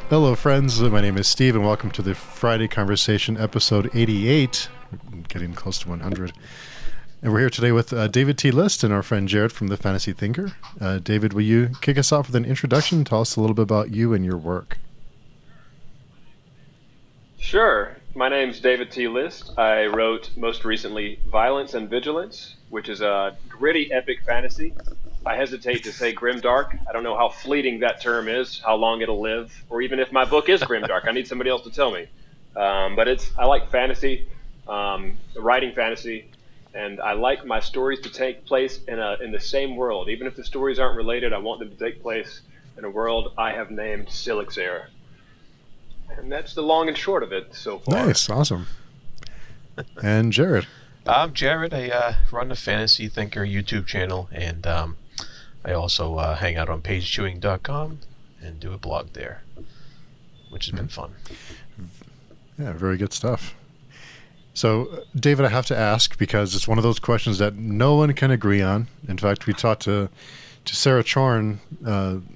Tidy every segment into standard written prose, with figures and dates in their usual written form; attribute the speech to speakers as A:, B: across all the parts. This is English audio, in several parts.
A: Hello, friends. My name is Steve, and welcome to the Friday Conversation, episode 88. We're getting close to 100. And we're here today with David T. List and our friend Jared from The Fantasy Thinker. David, will you kick us off with an introduction? Tell us a little bit about you and your work.
B: Sure. My name's David T. List. I wrote most recently Violence and Vigilance, which is a gritty epic fantasy. I hesitate to say grimdark. I don't know how fleeting that term is, how long it'll live, or even if my book is grimdark. I need somebody else to tell me. But I like fantasy, writing fantasy, and I like my stories to take place in the same world. Even if the stories aren't related, I want them to take place in a world I have named Silixair. And that's the long and short of it so far.
A: Nice, awesome. And Jared.
C: I'm Jared. I run the Fantasy Thinker YouTube channel, and I also hang out on pagechewing.com and do a blog there, which has been fun.
A: Yeah, very good stuff. So, David, I have to ask, because it's one of those questions that no one can agree on. In fact, we talked to Sarah Chorn,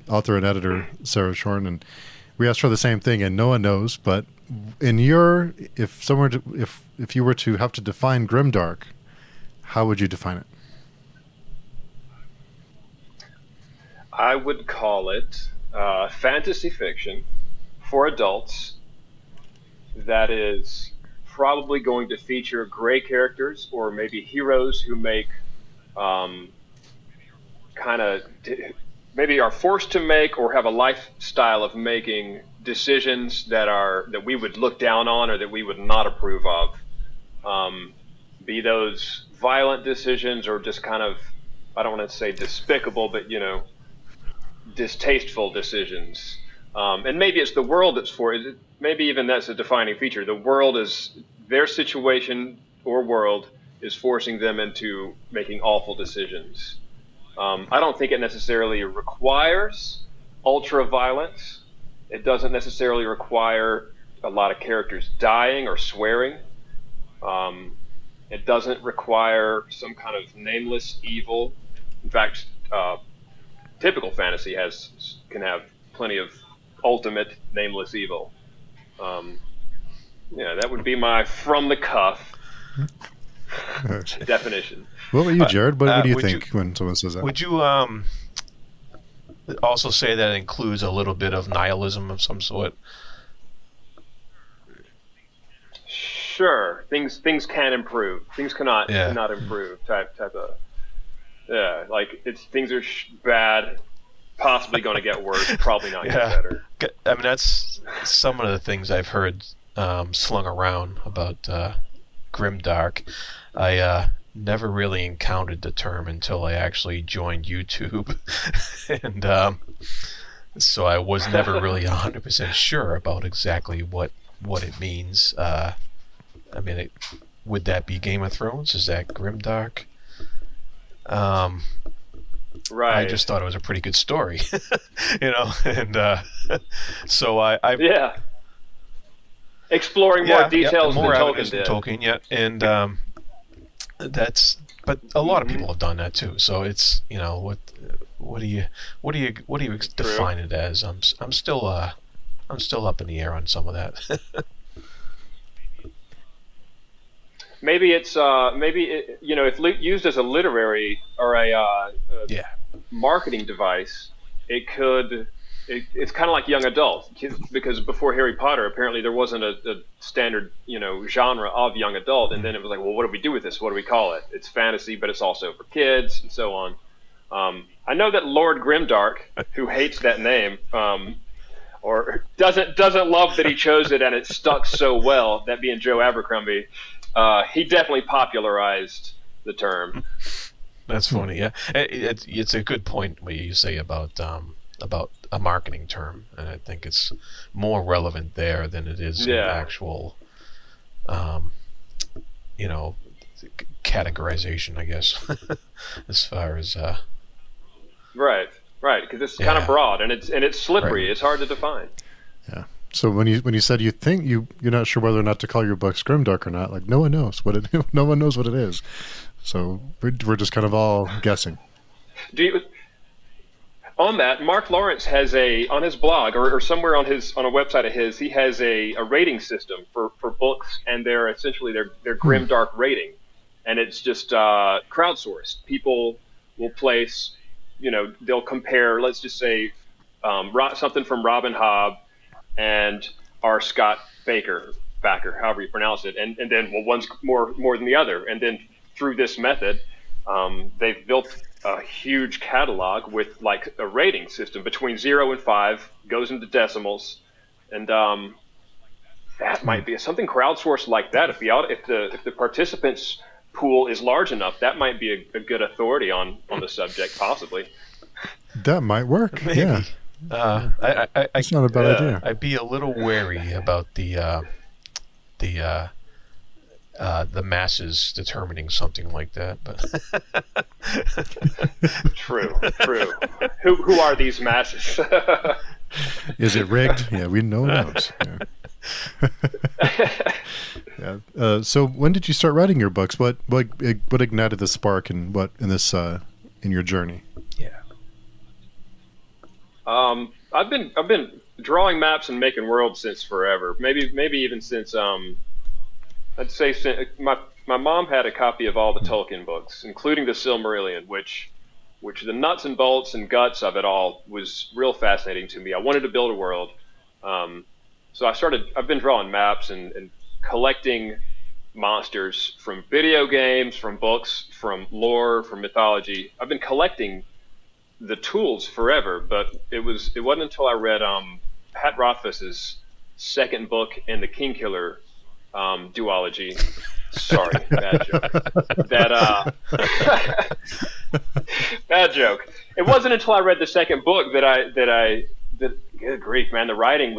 A: author and editor Sarah Chorn, and we asked her the same thing, and no one knows. But if you were to have to define grimdark, how would you define it?
B: I would call it fantasy fiction for adults that is probably going to feature gray characters or maybe heroes who make maybe are forced to make or have a lifestyle of making decisions that we would look down on or that we would not approve of. Be those violent decisions or just kind of, I don't want to say despicable, but distasteful decisions. And maybe it's the world that's for it. Maybe even that's a defining feature. The world is, their situation or world is forcing them into making awful decisions. I don't think it necessarily requires ultra violence. It doesn't necessarily require a lot of characters dying or swearing. It doesn't require some kind of nameless evil. In fact, typical fantasy can have plenty of ultimate nameless evil. That would be my from the cuff definition.
A: What about you, Jared? What do you think when someone says that?
C: Would you also say that includes a little bit of nihilism of some sort?
B: Sure, things can improve. Things cannot improve. Type of like things are bad, possibly going to get worse, probably not get better.
C: I mean, that's some of the things I've heard slung around about grimdark. I never really encountered the term until I actually joined YouTube, and so I was never really 100% sure about exactly what it means. I mean, would that be Game of Thrones? Is that grimdark?
B: Right.
C: I just thought it was a pretty good story, and so I exploring more details than Tolkien did. Tolkien, yeah, and but a lot of people have done that too. So it's what do you define it as? I'm still up in the air on some of that.
B: Maybe it's if used as a literary or a marketing device, it's kind of like young adult, because before Harry Potter, apparently there wasn't a standard genre of young adult, and then it was like, well, what do we do with this? What do we call it? It's fantasy, but it's also for kids and so on. I know that Lord Grimdark, who hates that name, or doesn't love that he chose it and it stuck so well, that being Joe Abercrombie. He definitely popularized the term.
C: That's funny, yeah. It's a good point what you say about a marketing term, and I think it's more relevant there than it is in actual, categorization, I guess, as far as.
B: Right, because it's kind of broad and it's slippery. Right. It's hard to define.
A: Yeah. So when you said you think you're not sure whether or not to call your books grimdark or not, like no one knows what it is. So we're just kind of all guessing.
B: On that, Mark Lawrence has on his blog or somewhere on a website of his, he has a rating system for books, and they're essentially their grimdark rating, and it's just crowdsourced. People will place, they'll compare, let's just say, something from Robin Hobb and R. Scott Bakker, however you pronounce it, and then one's more than the other, and then through this method, they've built a huge catalog with like a rating system between 0 and 5, goes into decimals, and that might be something crowdsourced like that. If the participants pool is large enough, that might be a good authority on the subject, possibly.
A: That might work.
C: Maybe.
A: Yeah. It's not a bad idea.
C: I'd be a little wary about the masses determining something like that, but
B: True. Who are these masses?
A: Is it rigged? Yeah, no one knows. Yeah. So when did you start writing your books? What ignited the spark and what in this in your journey?
C: Yeah.
B: I've been drawing maps and making worlds since forever. Maybe even since I'd say my mom had a copy of all the Tolkien books, including the Silmarillion, which the nuts and bolts and guts of it all was real fascinating to me. I wanted to build a world. So I've been drawing maps and collecting monsters from video games, from books, from lore, from mythology. I've been collecting the tools forever, but it wasn't until I read Pat Rothfuss's second book in the Kingkiller duology. Sorry, bad joke. Bad joke. It wasn't until I read the second book that good grief, man, the writing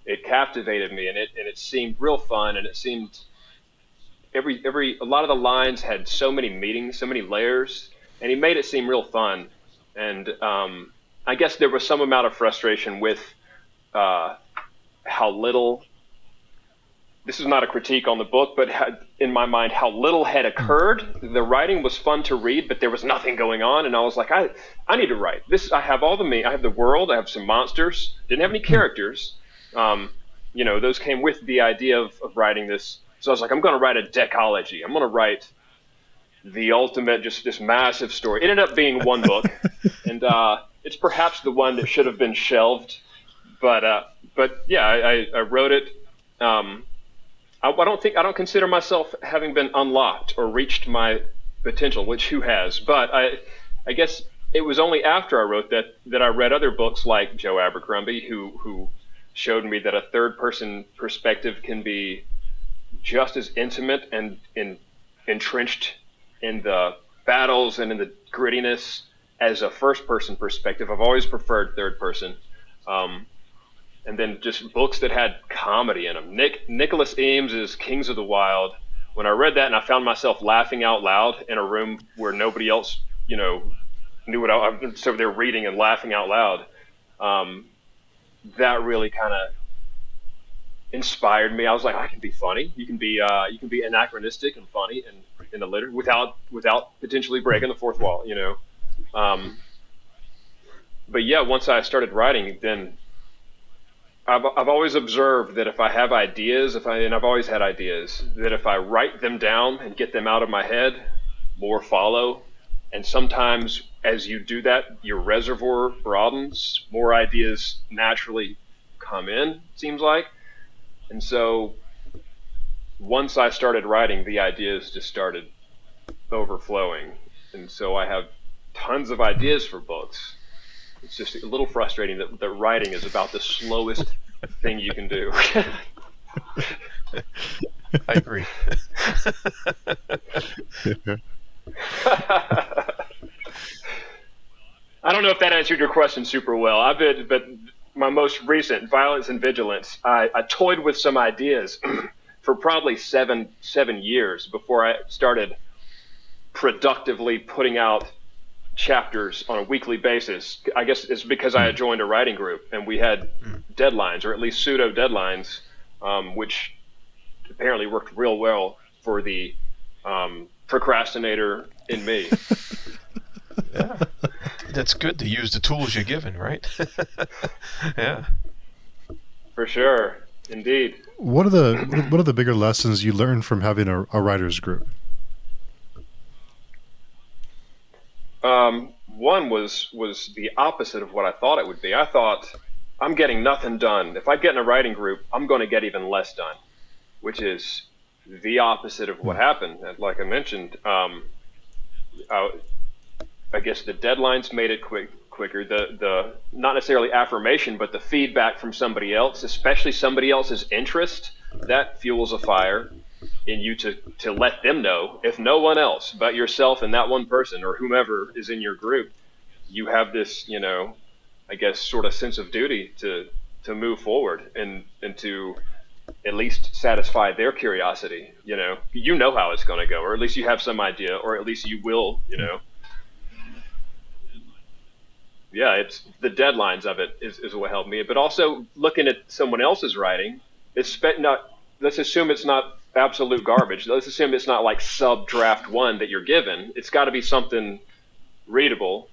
B: it captivated me, and it seemed real fun, and it seemed a lot of the lines had so many meanings, so many layers, and he made it seem real fun. And I guess there was some amount of frustration with how little. This is not a critique on the book, but in my mind, how little had occurred. The writing was fun to read, but there was nothing going on, and I was like, I need to write this. I have I have the world. I have some monsters. Didn't have any characters. Those came with the idea of writing this. So I was like, I'm going to write a decology. I'm going to write the ultimate, just this massive story. It ended up being one book, and it's perhaps the one that should have been shelved. But yeah, I wrote it. I don't consider myself having been unlocked or reached my potential, which who has? But I guess it was only after I wrote that I read other books like Joe Abercrombie, who showed me that a third-person perspective can be just as intimate and entrenched in the battles and in the grittiness as a first-person perspective. I've always preferred third-person. And then just books that had comedy in them. Nicholas Eames' Kings of the Wild. When I read that and I found myself laughing out loud in a room where nobody else, knew what I was over there reading and laughing out loud, that really kind of inspired me. I was like, I can be funny. You can be anachronistic and funny and in the litter without potentially breaking the fourth wall, But yeah, once I started writing, then I've always observed that if I have ideas, and I've always had ideas, that if I write them down and get them out of my head, more follow. And sometimes as you do that, your reservoir broadens, more ideas naturally come in, it seems like. And so once I started writing, the ideas just started overflowing. And so I have tons of ideas for books. It's just a little frustrating that writing is about the slowest thing you can do.
C: I agree.
B: I don't know if that answered your question super well. But my most recent, Violence and Vigilance, I toyed with some ideas for probably seven years before I started productively putting out chapters on a weekly basis. I guess it's because I had joined a writing group and we had deadlines, or at least pseudo deadlines, which apparently worked real well for the procrastinator in me.
C: Yeah. that's good to use the tools you're given, right? Yeah.
B: For sure, indeed.
A: What are the bigger lessons you learned from having a writers group?
B: One was the opposite of what I thought it would be. I thought I'm getting nothing done. If I get in a writing group, I'm going to get even less done, which is the opposite of what happened. And like I mentioned, I guess the deadlines made it quicker. The not necessarily affirmation, but the feedback from somebody else, especially somebody else's interest, that fuels a fire in you to let them know, if no one else but yourself and that one person or whomever is in your group, you have this, I guess, sort of sense of duty to move forward and to at least satisfy their curiosity. You know how it's going to go, or at least you have some idea, or at least you will, Yeah, it's the deadlines of it is what helped me. But also looking at someone else's writing, let's assume it's not absolute garbage. Let's assume it's not like sub draft one that you're given. It's got to be something readable.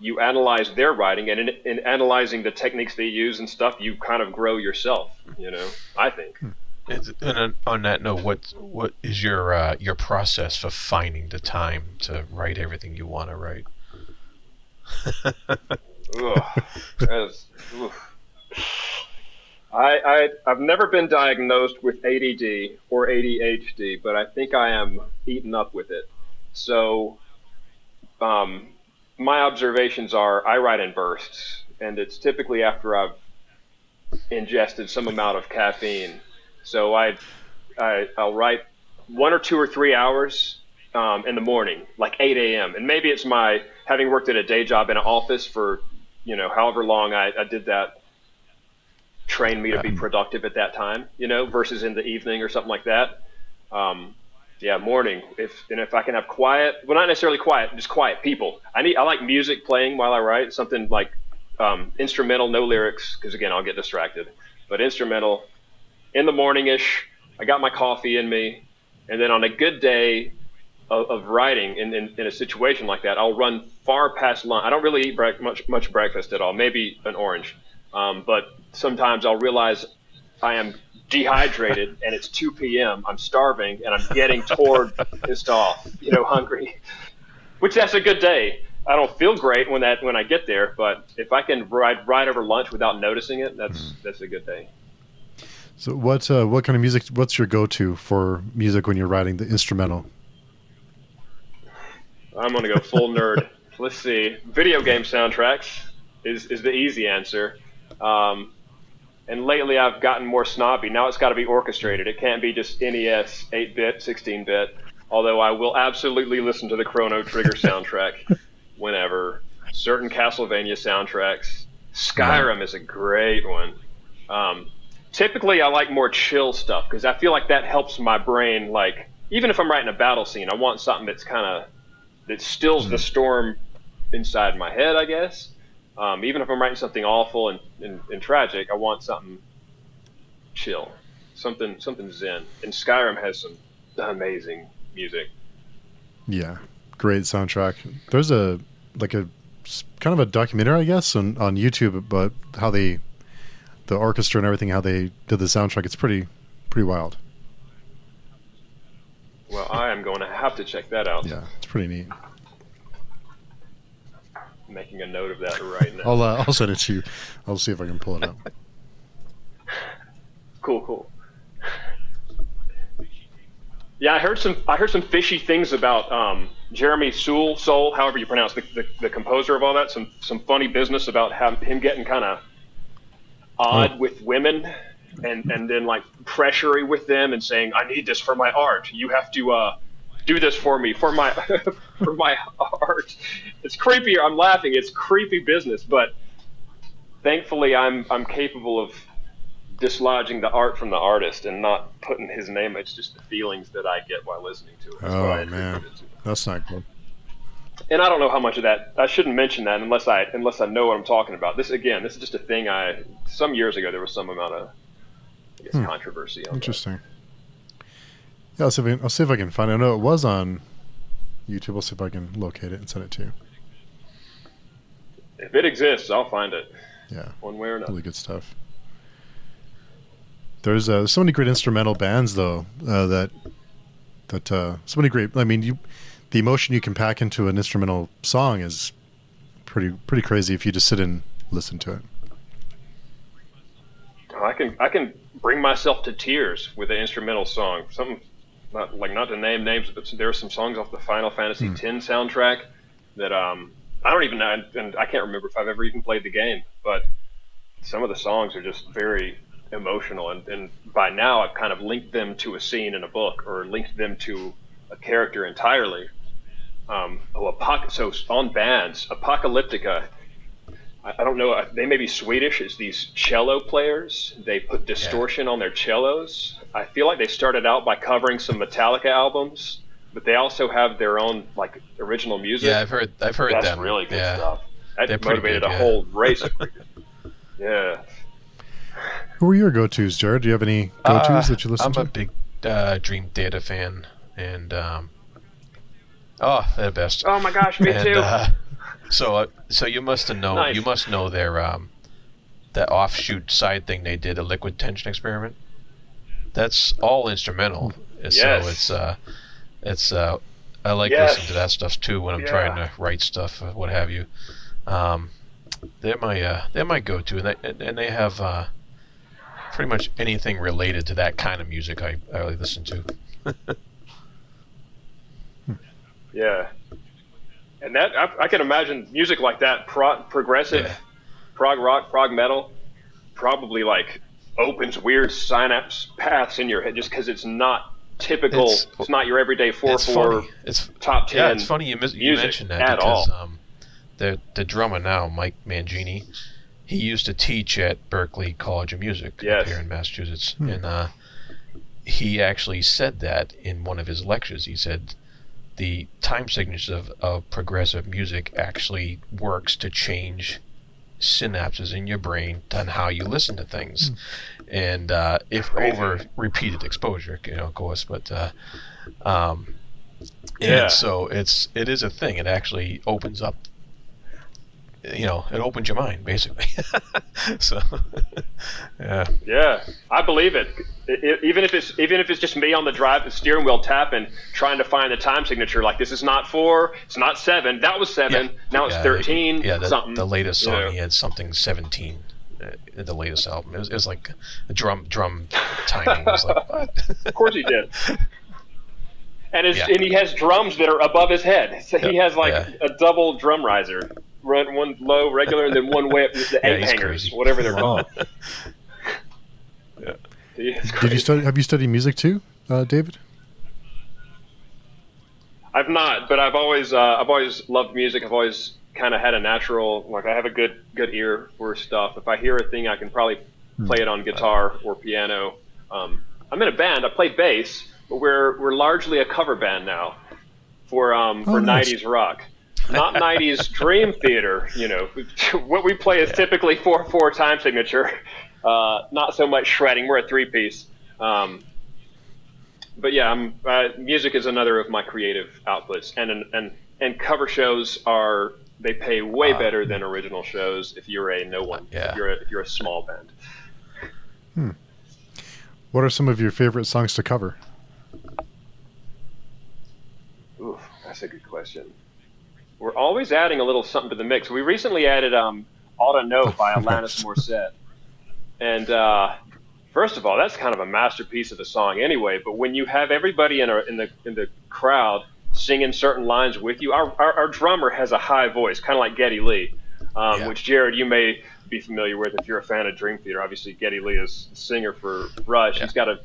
B: You analyze their writing, and in analyzing the techniques they use and stuff, you kind of grow yourself. I think.
C: And on that note, what is your process for finding the time to write everything you want to write?
B: I've never been diagnosed with ADD or ADHD, but I think I am eaten up with it. So, my observations are I write in bursts, and it's typically after I've ingested some amount of caffeine. So I'll write 1 or 2 or 3 hours in the morning, like 8 a.m. And maybe it's my having worked at a day job in an office for however long I did that, trained me to be productive at that time, versus in the evening or something like that. Morning. If I can have quiet, well, not necessarily quiet, just quiet people. I like music playing while I write, something like instrumental, no lyrics, because again I'll get distracted. But instrumental. In the morning-ish, I got my coffee in me, and then on a good day of writing in a situation like that, I'll run far past lunch. I don't really eat much breakfast at all, maybe an orange. But sometimes I'll realize I am dehydrated, and it's 2 p.m., I'm starving, and I'm getting pissed off, hungry, which that's a good day. I don't feel great when I get there, but if I can ride over lunch without noticing it, that's a good day.
A: So what kind of music? What's your go-to for music when you're writing the instrumental?
B: I'm gonna go full nerd. Let's see. Video game soundtracks is the easy answer. And lately I've gotten more snobby. Now it's got to be orchestrated. It can't be just NES 8-bit, 16-bit. Although I will absolutely listen to the Chrono Trigger soundtrack whenever. Certain Castlevania soundtracks. Skyrim is a great one. Typically, I like more chill stuff because I feel like that helps my brain. Like, even if I'm writing a battle scene, I want something that stills the storm inside my head, I guess. Even if I'm writing something awful and tragic, I want something chill, something zen. And Skyrim has some amazing music.
A: Yeah, great soundtrack. There's a kind of a documentary, I guess, on YouTube about how the orchestra and everything, how they did the soundtrack. It's pretty wild.
B: Well, I am going to have to check that out.
A: Yeah, it's pretty neat.
B: Making a note of that right now.
A: I'll send it to you. I'll see if I can pull it up.
B: Cool. Yeah, I heard some fishy things about Jeremy Soule, however you pronounce the composer of all that. Some funny business about him getting kind of odd with women, and then like pressuring with them and saying, "I need this for my art. You have to do this for me for my for my art." It's creepy. I'm laughing. It's creepy business, but thankfully I'm capable of dislodging the art from the artist and not putting his name. It's just the feelings that I get while listening to it.
A: That's man, that's not good.
B: And I don't know how much of that. I shouldn't mention that unless I know what I'm talking about. This is just a thing. Some years ago there was some amount of controversy on
A: Interesting. That. Yeah, I'll see if I can find it. I know it was on YouTube. We'll see if I can locate it and send it to you.
B: If it exists, I'll find it.
A: Yeah.
B: One way or another.
A: Really good stuff. There's so many great instrumental bands though that so many great. I mean, the emotion you can pack into an instrumental song is pretty crazy if you just sit and listen to it.
B: I can bring myself to tears with an instrumental song. Something not to name names, but there are some songs off the Final Fantasy X soundtrack that I don't even know, and I can't remember if I've ever even played the game, but some of the songs are just very emotional, and by now I've kind of linked them to a scene in a book or linked them to a character entirely. So on bands, Apocalyptica, I don't know, they may be Swedish. It's these cello players. They put distortion on their cellos. I feel like they started out by covering some Metallica albums, but they also have their own like original music.
C: Yeah, I've heard
B: That's
C: them.
B: That's really good stuff. That motivated
C: good,
B: a whole race of creatures. Yeah.
A: Who are your go-tos, Jared? Do you have any go-tos that you listen to?
C: I'm a big Dream Theater fan, and they're the best.
B: Oh my gosh, me too.
C: So you must have known.
B: Nice.
C: You must know their that offshoot side thing they did, a Liquid Tension Experiment. That's all instrumental.
B: Yes.
C: So it's I like listening to that stuff too when I'm trying to write stuff, what have you. They're my go-to, and they have pretty much anything related to that kind of music I really listen to.
B: Yeah. And that I can imagine music like that, progressive, prog rock, prog metal, probably like opens weird synapse paths in your head just because it's not typical. It's not your everyday 4/4 top 10.
C: Yeah, it's funny you mentioned that because the drummer now, Mike Mangini, he used to teach at Berklee College of Music up here in Massachusetts, and he actually said that in one of his lectures. He said the time signatures of progressive music actually works to change synapses in your brain on how you listen to things, and if over repeated exposure, of course, but so it is a thing. It actually opens up. It opens your mind basically. So,
B: yeah, I believe it. Even if it's just me on the steering wheel tapping, trying to find the time signature. Like this is not 4, it's not 7. That was 7. Now it's 13. Something.
C: The latest song he had something 17. The latest album. It was like a drum timing. It was like what?
B: Of course he did. And he has drums that are above his head. So he has like a double drum riser. One low, regular, and then one way up the egg hangers,
C: crazy.
B: whatever they're called.
A: Have you studied music too, David?
B: I've not, but I've always loved music. I've always kind of had a natural, I have a good ear for stuff. If I hear a thing, I can probably play it on guitar or piano. I'm in a band. I play bass, but we're largely a cover band now for
A: nice.
B: 90s rock. Not 90s Dream Theater, What we play is typically 4/4 time signature. Not so much shredding. We're a 3-piece. But yeah, music is another of my creative outputs, and cover shows they pay way better than original shows if you're a no one.
C: Yeah.
B: If you're a small band.
A: What are some of your favorite songs to cover?
B: Ooh, that's a good question. We're always adding a little something to the mix. We recently added "Ought to Know" by Alanis Morissette, and first of all, that's kind of a masterpiece of a song anyway. But when you have everybody in the crowd singing certain lines with you, our drummer has a high voice, kind of like Geddy Lee, which Jared, you may be familiar with if you're a fan of Dream Theater. Obviously, Geddy Lee is the singer for Rush. He's got a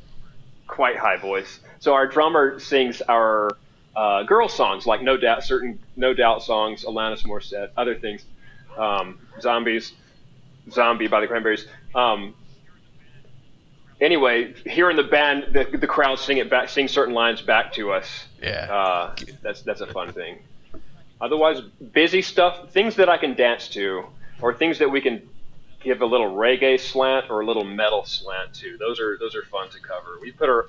B: quite high voice. So our drummer sings our girl songs, like certain No Doubt songs, Alanis Morissette, other things, Zombie by the Cranberries. Anyway, hearing the band, the crowd sing certain lines back to us.
C: Yeah.
B: That's a fun thing. Otherwise, busy stuff, things that I can dance to, or things that we can give a little reggae slant or a little metal slant to. Those are fun to cover. We put a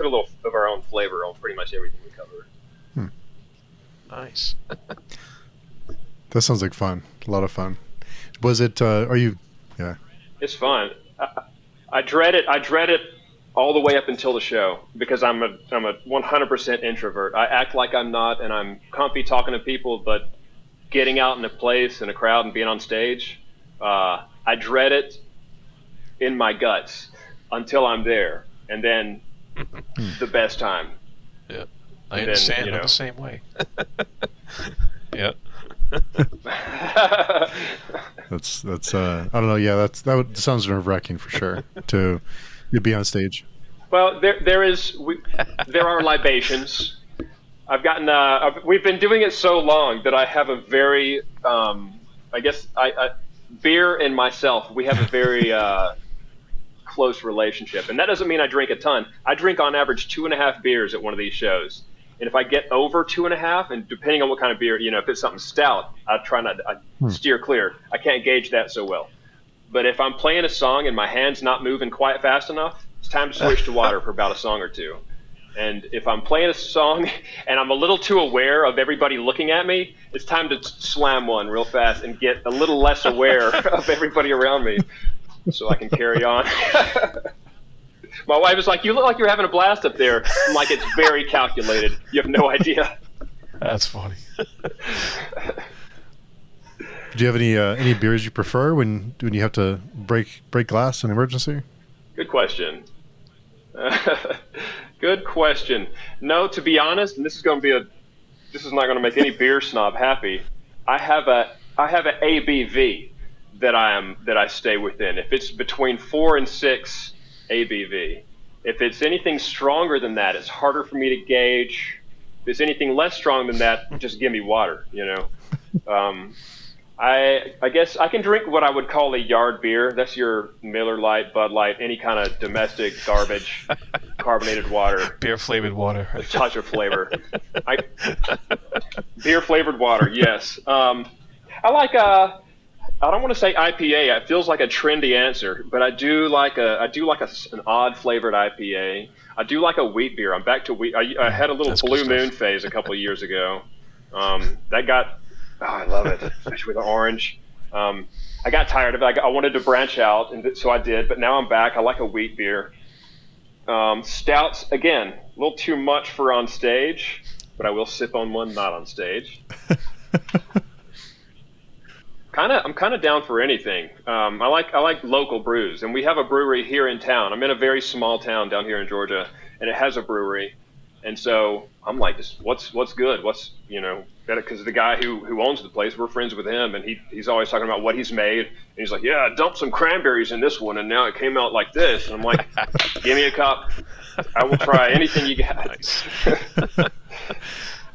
B: little of our own flavor on pretty much everything we cover.
C: Nice.
A: That sounds like fun. A lot of fun. Was it? Are you? Yeah.
B: It's fun. I dread it. I dread it all the way up until the show because I'm a 100% introvert. I act like I'm not, and I'm comfy talking to people, but getting out in a place, in a crowd, and being on stage, I dread it in my guts until I'm there, and then the best time.
C: Yeah, I understand. I'm the same way. Yeah.
A: That's I don't know. Yeah, sounds nerve-wracking for sure to be on stage.
B: Well, there are libations. I've gotten we've been doing it so long that I have a very I guess beer and myself, we have a very close relationship, and that doesn't mean I drink a ton. I drink on average 2.5 beers at one of these shows. And if I get over 2.5, and depending on what kind of beer, if it's something stout, I try not to steer clear. I can't gauge that so well. But if I'm playing a song and my hand's not moving quite fast enough, it's time to switch to water for about a song or two. And if I'm playing a song and I'm a little too aware of everybody looking at me, it's time to slam one real fast and get a little less aware of everybody around me so I can carry on. My wife is like, "You look like you're having a blast up there." I'm like, "It's very calculated. You have no idea."
C: That's funny.
A: Do you have any beers you prefer when you have to break glass in emergency?
B: Good question. Good question. No, to be honest, and this is not going to make any beer snob happy. I have an ABV that I stay within. If it's between 4 and 6 ABV. If it's anything stronger than that, it's harder for me to gauge. If it's anything less strong than that, just give me water, I guess I can drink what I would call a yard beer. That's your Miller Lite, Bud Light, any kind of domestic garbage, carbonated water.
C: Beer-flavored water.
B: A touch of flavor. Beer-flavored water, yes. I like I don't want to say IPA. It feels like a trendy answer, but I do like an odd flavored IPA. I do like a wheat beer. I'm back to wheat. I had a little Blue Moon phase a couple of years ago. I love it, especially with the orange. I got tired of it. I wanted to branch out, and so I did. But now I'm back. I like a wheat beer. Stouts, again, a little too much for on stage, but I will sip on one not on stage. I'm kind of down for anything. I like local brews, and we have a brewery here in town. I'm in a very small town down here in Georgia, and it has a brewery, and so I'm like, what's good? What's because the guy who owns the place, we're friends with him, and he's always talking about what he's made, and he's like, yeah, I dumped some cranberries in this one, and now it came out like this, and I'm like, give me a cup. I will try anything you got.
C: Nice.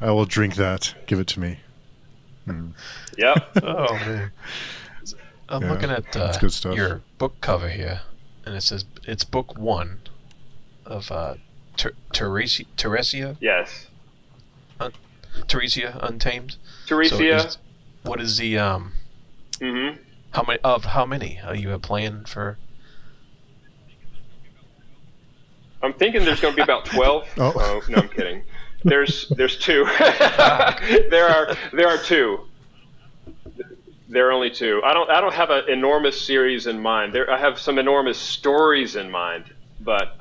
A: I will drink that. Give it to me.
B: Yep.
C: Oh man. I'm looking at
A: good stuff.
C: Your book cover here, and it says it's book 1 of Teresia.
B: Yes.
C: Teresia Untamed.
B: Teresia.
C: So what is the How many are you planning for?
B: I'm thinking there's going to be about 12. Oh, no, I'm kidding. There's 2. there are 2. There are only 2. I don't have an enormous series in mind. I have some enormous stories in mind, but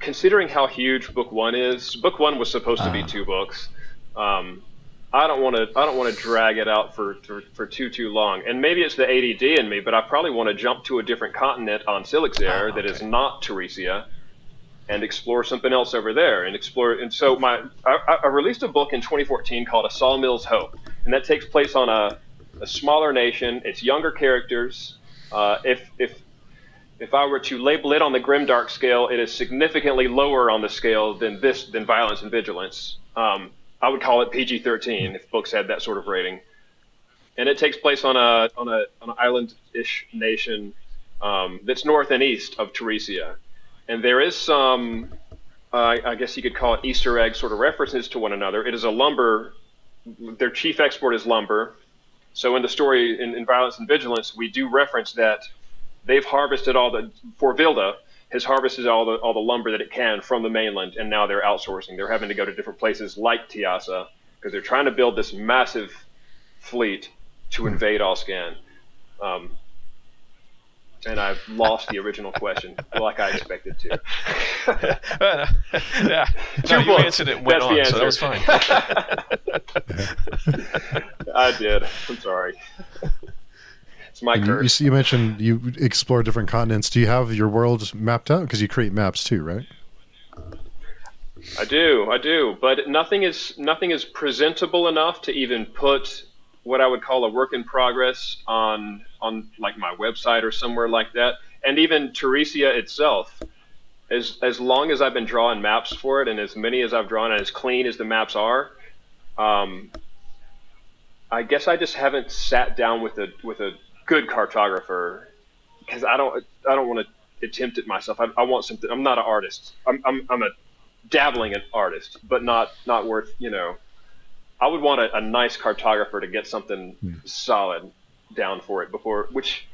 B: considering how huge book 1 is, book 1 was supposed to be 2 books. I don't want to drag it out for too long. And maybe it's the ADD in me, but I probably want to jump to a different continent on Silixair that is not Teresia, and explore something else over there, and explore. And so I released a book in 2014 called A Sawmill's Hope, and that takes place on a smaller nation. It's younger characters. If I were to label it on the grimdark scale, it is significantly lower on the scale than Violence and Vigilance. I would call it PG-13 if books had that sort of rating. And it takes place on an island-ish nation that's north and east of Teresia. And there is some, I guess you could call it Easter egg sort of references to one another. It is their chief export is lumber. So in the story, in Violence and Vigilance, we do reference that they've harvested for Vilda has harvested all the lumber that it can from the mainland, and now they're outsourcing. They're having to go to different places like Tiasa because they're trying to build this massive fleet to invade Oscan. And I've lost the original question, like I expected to.
C: Yeah, no, you answered it and went on, so that was fine.
B: I did. I'm sorry. It's my curse.
A: You mentioned you explore different continents. Do you have your world mapped out? Because you create maps too, right?
B: I do. But nothing is presentable enough to even put what I would call a work in progress on like my website or somewhere like that. And even Teresia itself, as long as I've been drawing maps for it, and as many as I've drawn and as clean as the maps are, I guess I just haven't sat down with a good cartographer, because I don't want to attempt it myself. I want something. I'm not an artist. I'm a dabbling artist, but not worth, I would want a nice cartographer to get something solid down for it before. Which,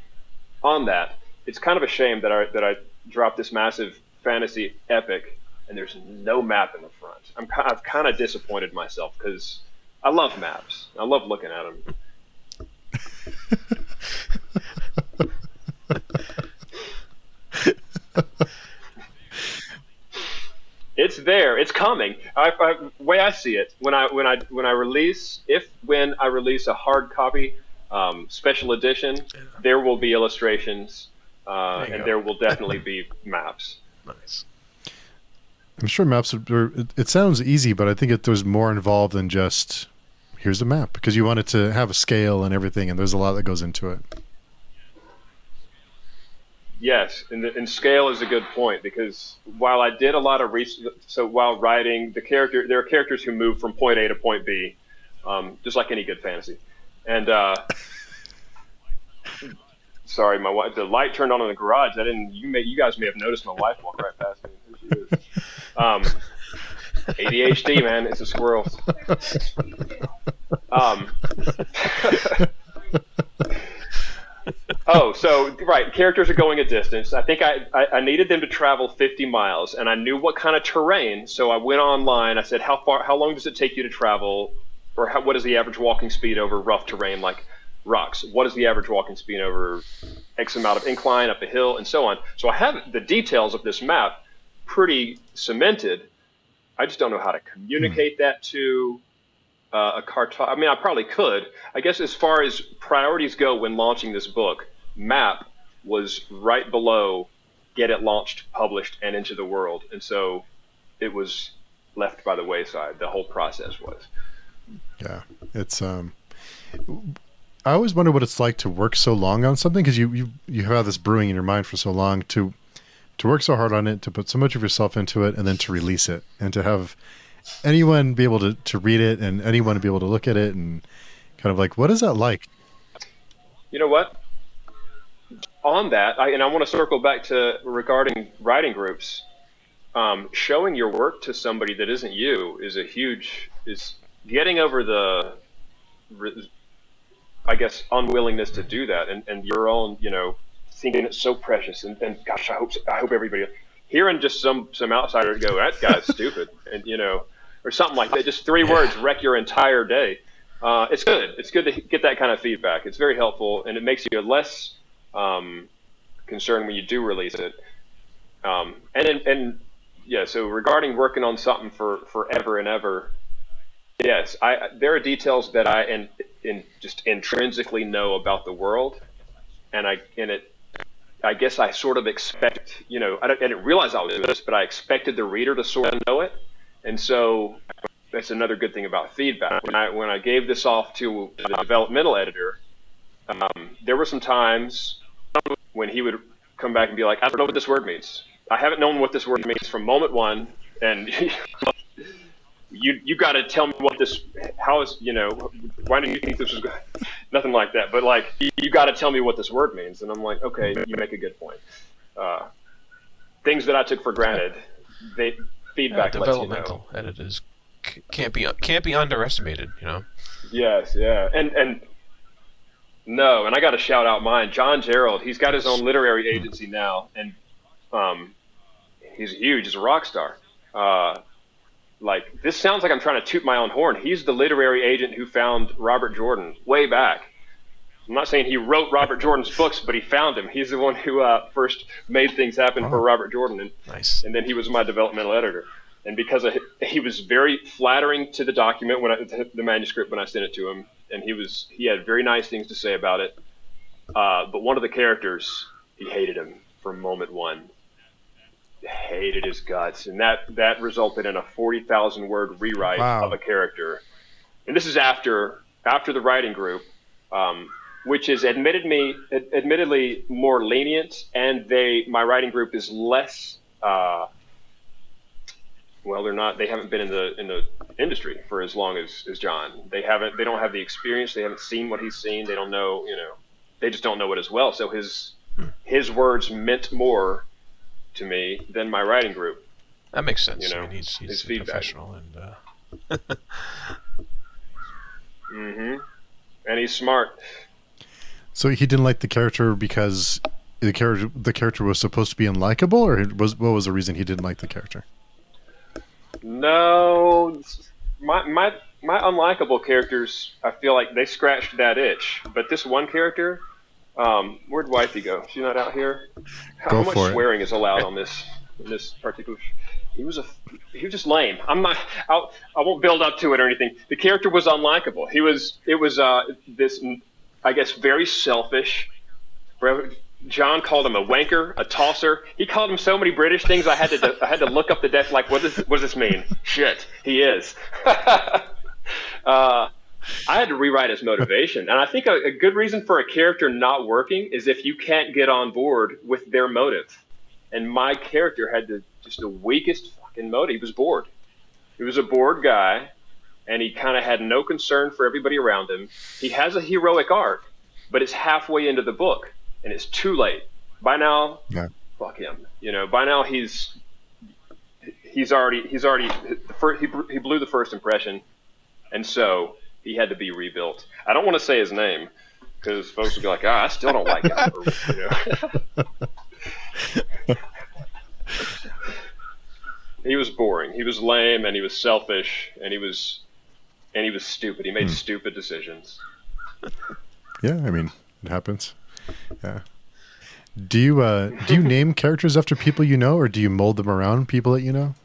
B: on that, it's kind of a shame that I dropped this massive fantasy epic and there's no map in the front. I've kind of disappointed myself, because I love maps. I love looking at them. It's there. It's coming. Way I see it, when I release a hard copy, special edition, there will be illustrations, and there will definitely be maps.
C: Nice.
A: I'm sure maps it sounds easy, but I think there's more involved than just here's a map, because you want it to have a scale and everything, and there's a lot that goes into it.
B: Yes, and scale is a good point, because while I did a lot of research, so while writing there are characters who move from point A to point B, just like any good fantasy. And sorry, my wife, the light turned on in the garage. You guys may have noticed my wife walk right past me. Here she is. ADHD, man, it's a squirrel. Oh, so right, characters are going a distance. I think I needed them to travel 50 miles, and I knew what kind of terrain. So I went online. I said, how long does it take you to travel, or what is the average walking speed over rough terrain like rocks? What is the average walking speed over X amount of incline up a hill, and so on? So I have the details of this map pretty cemented. I just don't know how to communicate that to a cartographer. I mean, I probably could. I guess as far as priorities go when launching this book, map was right below get it launched, published, and into the world. And so it was left by the wayside. The whole process was.
A: Yeah. It's I always wonder what it's like to work so long on something, because you have this brewing in your mind for so long, to work so hard on it, to put so much of yourself into it, and then to release it, and to have anyone be able to read it, and anyone to be able to look at it, and kind of like, what is that like?
B: You know what? On that, I want to circle back to regarding writing groups. Showing your work to somebody that isn't you is getting over the, I guess, unwillingness to do that, and your own, thinking it's so precious, and gosh, I hope everybody hearing just some outsider go, that guy's stupid, and or something like that. Just 3 words wreck your entire day. It's good. It's good to get that kind of feedback. It's very helpful, and it makes you less concerned when you do release it. So regarding working on something for forever and ever, yes, there are details that I just intrinsically know about the world, and I guess I sort of expect, I didn't realize I was doing this, but I expected the reader to sort of know it. And so that's another good thing about feedback. When I gave this off to the developmental editor, there were some times when he would come back and be like, I don't know what this word means. I haven't known what this word means from moment one, and you got to tell me what this, how is, why do you think this was good? Nothing like that. But like, you got to tell me what this word means. And I'm like, okay, you make a good point. Things that I took for granted, feedback lets you know.
C: Developmental editors can't be underestimated,
B: Yes, yeah. And I got to shout out mine, John Gerald. He's got his own literary agency now, and he's huge. He's a rock star. like, this sounds like I'm trying to toot my own horn. He's the literary agent who found Robert Jordan way back. I'm not saying he wrote Robert Jordan's books, but he found him. He's the one who first made things happen for Robert Jordan, and
C: nice.
B: And then he was my developmental editor. And because he was very flattering to the document the manuscript when I sent it to him, and he had very nice things to say about it. But one of the characters, he hated him from moment one. Hated his guts, and that resulted in a 40,000 word rewrite of a character. And this is after the writing group, which is admittedly more lenient, and my writing group is less. Well, they haven't been in the industry for as long as John. They don't have the experience. They haven't seen what he's seen. They don't know. They just don't know it as well. So his words meant more to me than my writing group.
C: That makes sense. I mean, he's
B: his
C: a
B: feedback.
C: professional, and
B: and he's smart.
A: So he didn't like the character because the character was supposed to be unlikable, or what was the reason he didn't like the character?
B: No, my unlikable characters, I feel like they scratched that itch. But this one character, where'd Wifey go? She's not out here. How much swearing is allowed on this particular? He was just lame. I won't build up to it or anything. The character was unlikable. It was this, I guess, very selfish. John called him a wanker, a tosser. He called him so many British things. I had to look up the def. Like, what does this mean? Shit, he is. I had to rewrite his motivation, and I think a good reason for a character not working is if you can't get on board with their motive. And my character had just the weakest fucking motive. He was bored. He was a bored guy, and he kind of had no concern for everybody around him. He has a heroic arc, but it's halfway into the book, and it's too late. By now, fuck him. By now he blew the first impression, and so he had to be rebuilt. I don't want to say his name because folks will be like, I still don't like him. He was boring. He was lame, and he was selfish, and he was stupid. He made stupid decisions.
A: Yeah, I mean, it happens. Yeah. Do you name characters after people you know, or do you mold them around people that you know?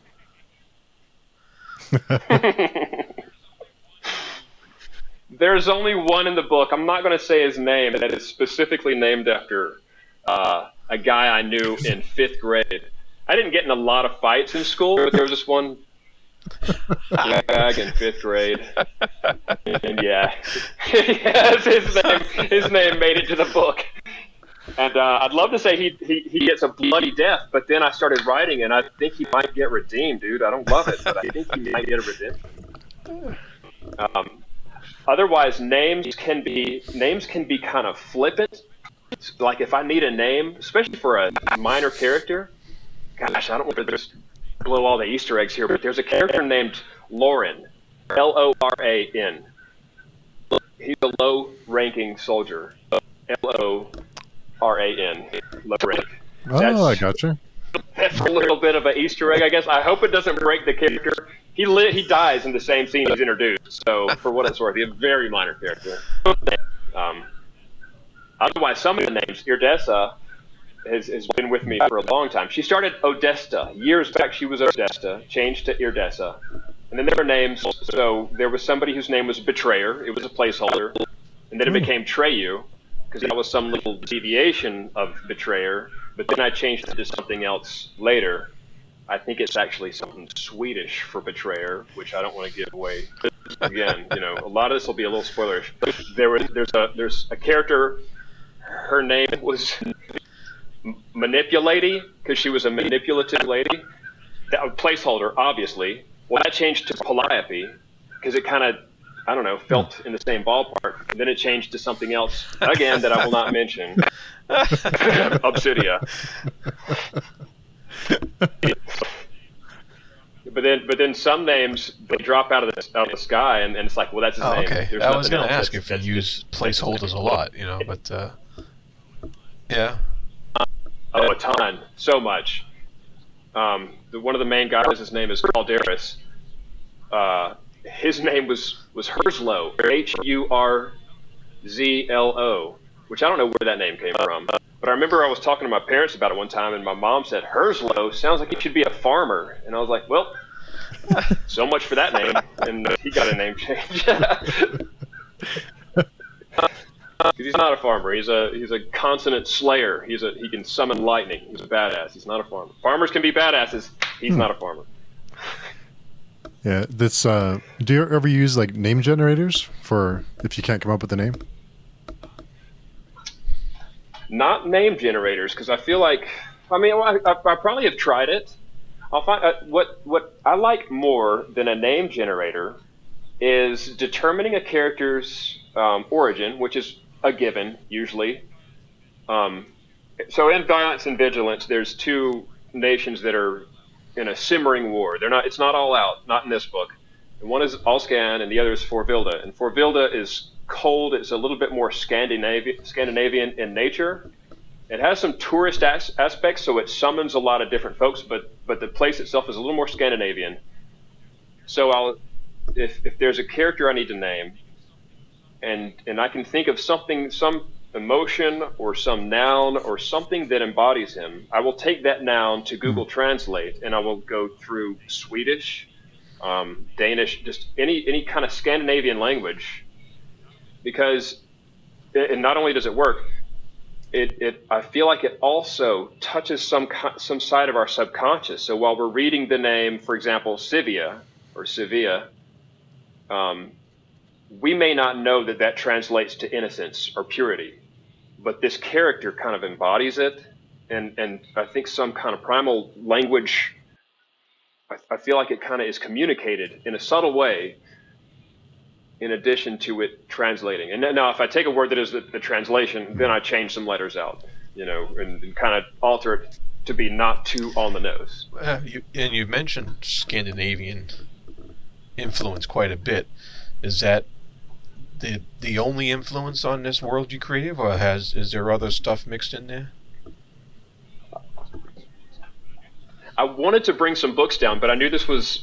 B: There's only one in the book. I'm not going to say his name, that is specifically named after a guy I knew in 5th grade. I didn't get in a lot of fights in school, but there was this one guy in 5th grade. And yes, his name made it to the book. And I'd love to say he gets a bloody death, but then I started writing, and I think he might get redeemed, dude. I don't love it, but I think he might get a redemption. Otherwise, names can be kind of flippant. Like if I need a name, especially for a minor character, gosh, I don't want to just blow all the Easter eggs here, but there's a character named Loran, Loran. He's a low-ranking soldier, Loran, low rank.
A: I gotcha.
B: That's a little bit of an Easter egg, I guess. I hope it doesn't break the character. He dies in the same scene he's introduced, so for what it's worth, he's a very minor character. Otherwise, some of the names, Irdessa has been with me for a long time. She started Odesta. Years back, she was Odesta, changed to Irdessa. And then there were names, so there was somebody whose name was Betrayer. It was a placeholder. And then it became Treyu, because that was some little deviation of Betrayer. But then I changed it to something else later. I think it's actually something Swedish for Betrayer, which I don't want to give away. Again, a lot of this will be a little spoilerish. There's a character, her name was Manipulady, because she was a manipulative lady. That was placeholder, obviously. Well, that changed to Calliope, because it kind of, I don't know, felt in the same ballpark. And then it changed to something else, again, that I will not mention. Obsidia. But then some names, they drop out of the sky, and it's like, well, that's his name.
C: Okay.
B: There's
C: I was going
B: nothing
C: to
B: else.
C: ask if you use placeholders a lot, but yeah.
B: Oh, a ton. So much. One of the main guys, his name is Calderis. his name was Herzlo, Hurzlo, which I don't know where that name came from. But I remember I was talking to my parents about it one time, and my mom said, Herzlo sounds like he should be a farmer. And I was like, well, so much for that name. And he got a name change. He's not a farmer. He's a consonant slayer. He can summon lightning. He's a badass. He's not a farmer. Farmers can be badasses. He's not a farmer.
A: Yeah, this. Do you ever use like name generators for if you can't come up with a name?
B: Not name generators, because I feel like, I probably have tried it. I'll find what I like more than a name generator is determining a character's origin, which is a given usually. So in Violence and Vigilance, there's two nations that are in a simmering war. It's not all out, not in this book. And one is Alscan, and the other is Forvilda. And Forvilda is cold. It's a little bit more Scandinavian in nature. It has some tourist aspects, so it summons a lot of different folks. But the place itself is a little more Scandinavian. So if there's a character I need to name, and I can think of something, some emotion or some noun or something that embodies him, I will take that noun to Google Translate, and I will go through Swedish, Danish, just any kind of Scandinavian language, because and not only does it work, I feel like it also touches some side of our subconscious. So while we're reading the name, for example, Sivia or Sevilla, we may not know that translates to innocence or purity, but this character kind of embodies it, and I think some kind of primal language, I feel like it kind of is communicated in a subtle way in addition to it translating. And now if I take a word that is the translation, then I change some letters out, and kind of alter it to be not too on the nose.
C: You mentioned Scandinavian influence quite a bit. Is that the only influence on this world you created, or is there other stuff mixed in there?
B: I wanted to bring some books down, but I knew this was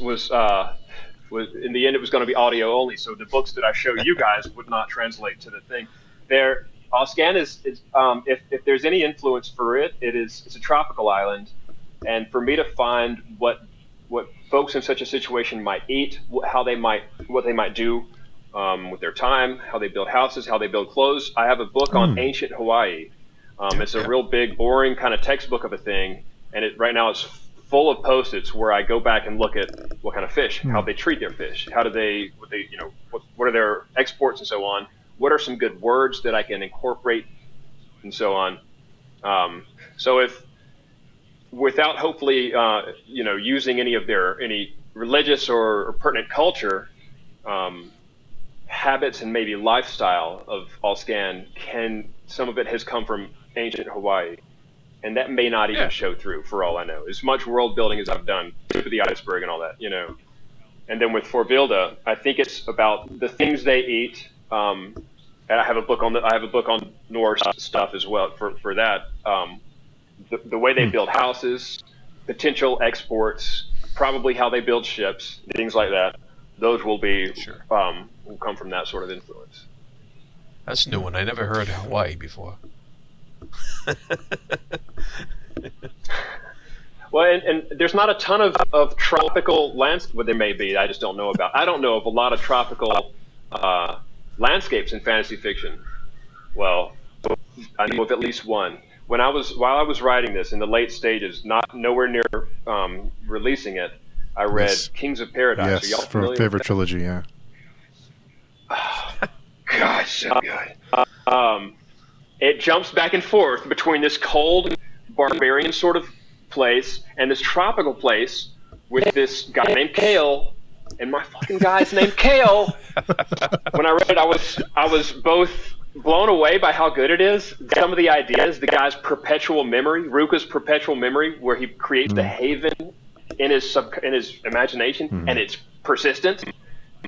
B: in the end it was going to be audio only, so the books that I show you guys would not translate to the thing. Alscan is if there's any influence for it's a tropical island, and for me to find what folks in such a situation might eat, what they might do with their time, how they build houses, how they build clothes. I have a book on ancient Hawaii. It's a real big, boring kind of textbook of a thing, and right now it's full of Post-its where I go back and look at what kind of fish, how they treat their fish, what are their exports and so on. What are some good words that I can incorporate and so on. So if without hopefully using any religious or pertinent culture, habits and maybe lifestyle of Alscan, some of it has come from ancient Hawaii, and that may not even show through for all I know. As much world building as I've done, tip of the iceberg and all that, And then with Forvilda, I think it's about the things they eat. And I have a book on Norse stuff as well for that. The way they build houses, potential exports, probably how they build ships, things like that. Those will come from that sort of influence.
C: That's a new one. I never heard of Hawaii before.
B: Well, and there's not a ton of tropical landscapes. Well, there may be. I just don't know about. I don't know of a lot of tropical landscapes in fantasy fiction. Well, I know of at least one. While I was writing this in the late stages, nowhere near releasing it, I read Kings of Paradise.
A: Yes,
B: Are y'all
A: for
B: familiar
A: favorite
B: with that?
A: trilogy, yeah.
B: God, so good. It jumps back and forth between this cold, barbarian sort of place and this tropical place with this guy named Kale, and my fucking guy's named Kale. When I read it, I was both blown away by how good it is. Some of the ideas, the guy's perpetual memory, Ruka's perpetual memory, where he creates the haven in his imagination, and it's persistent.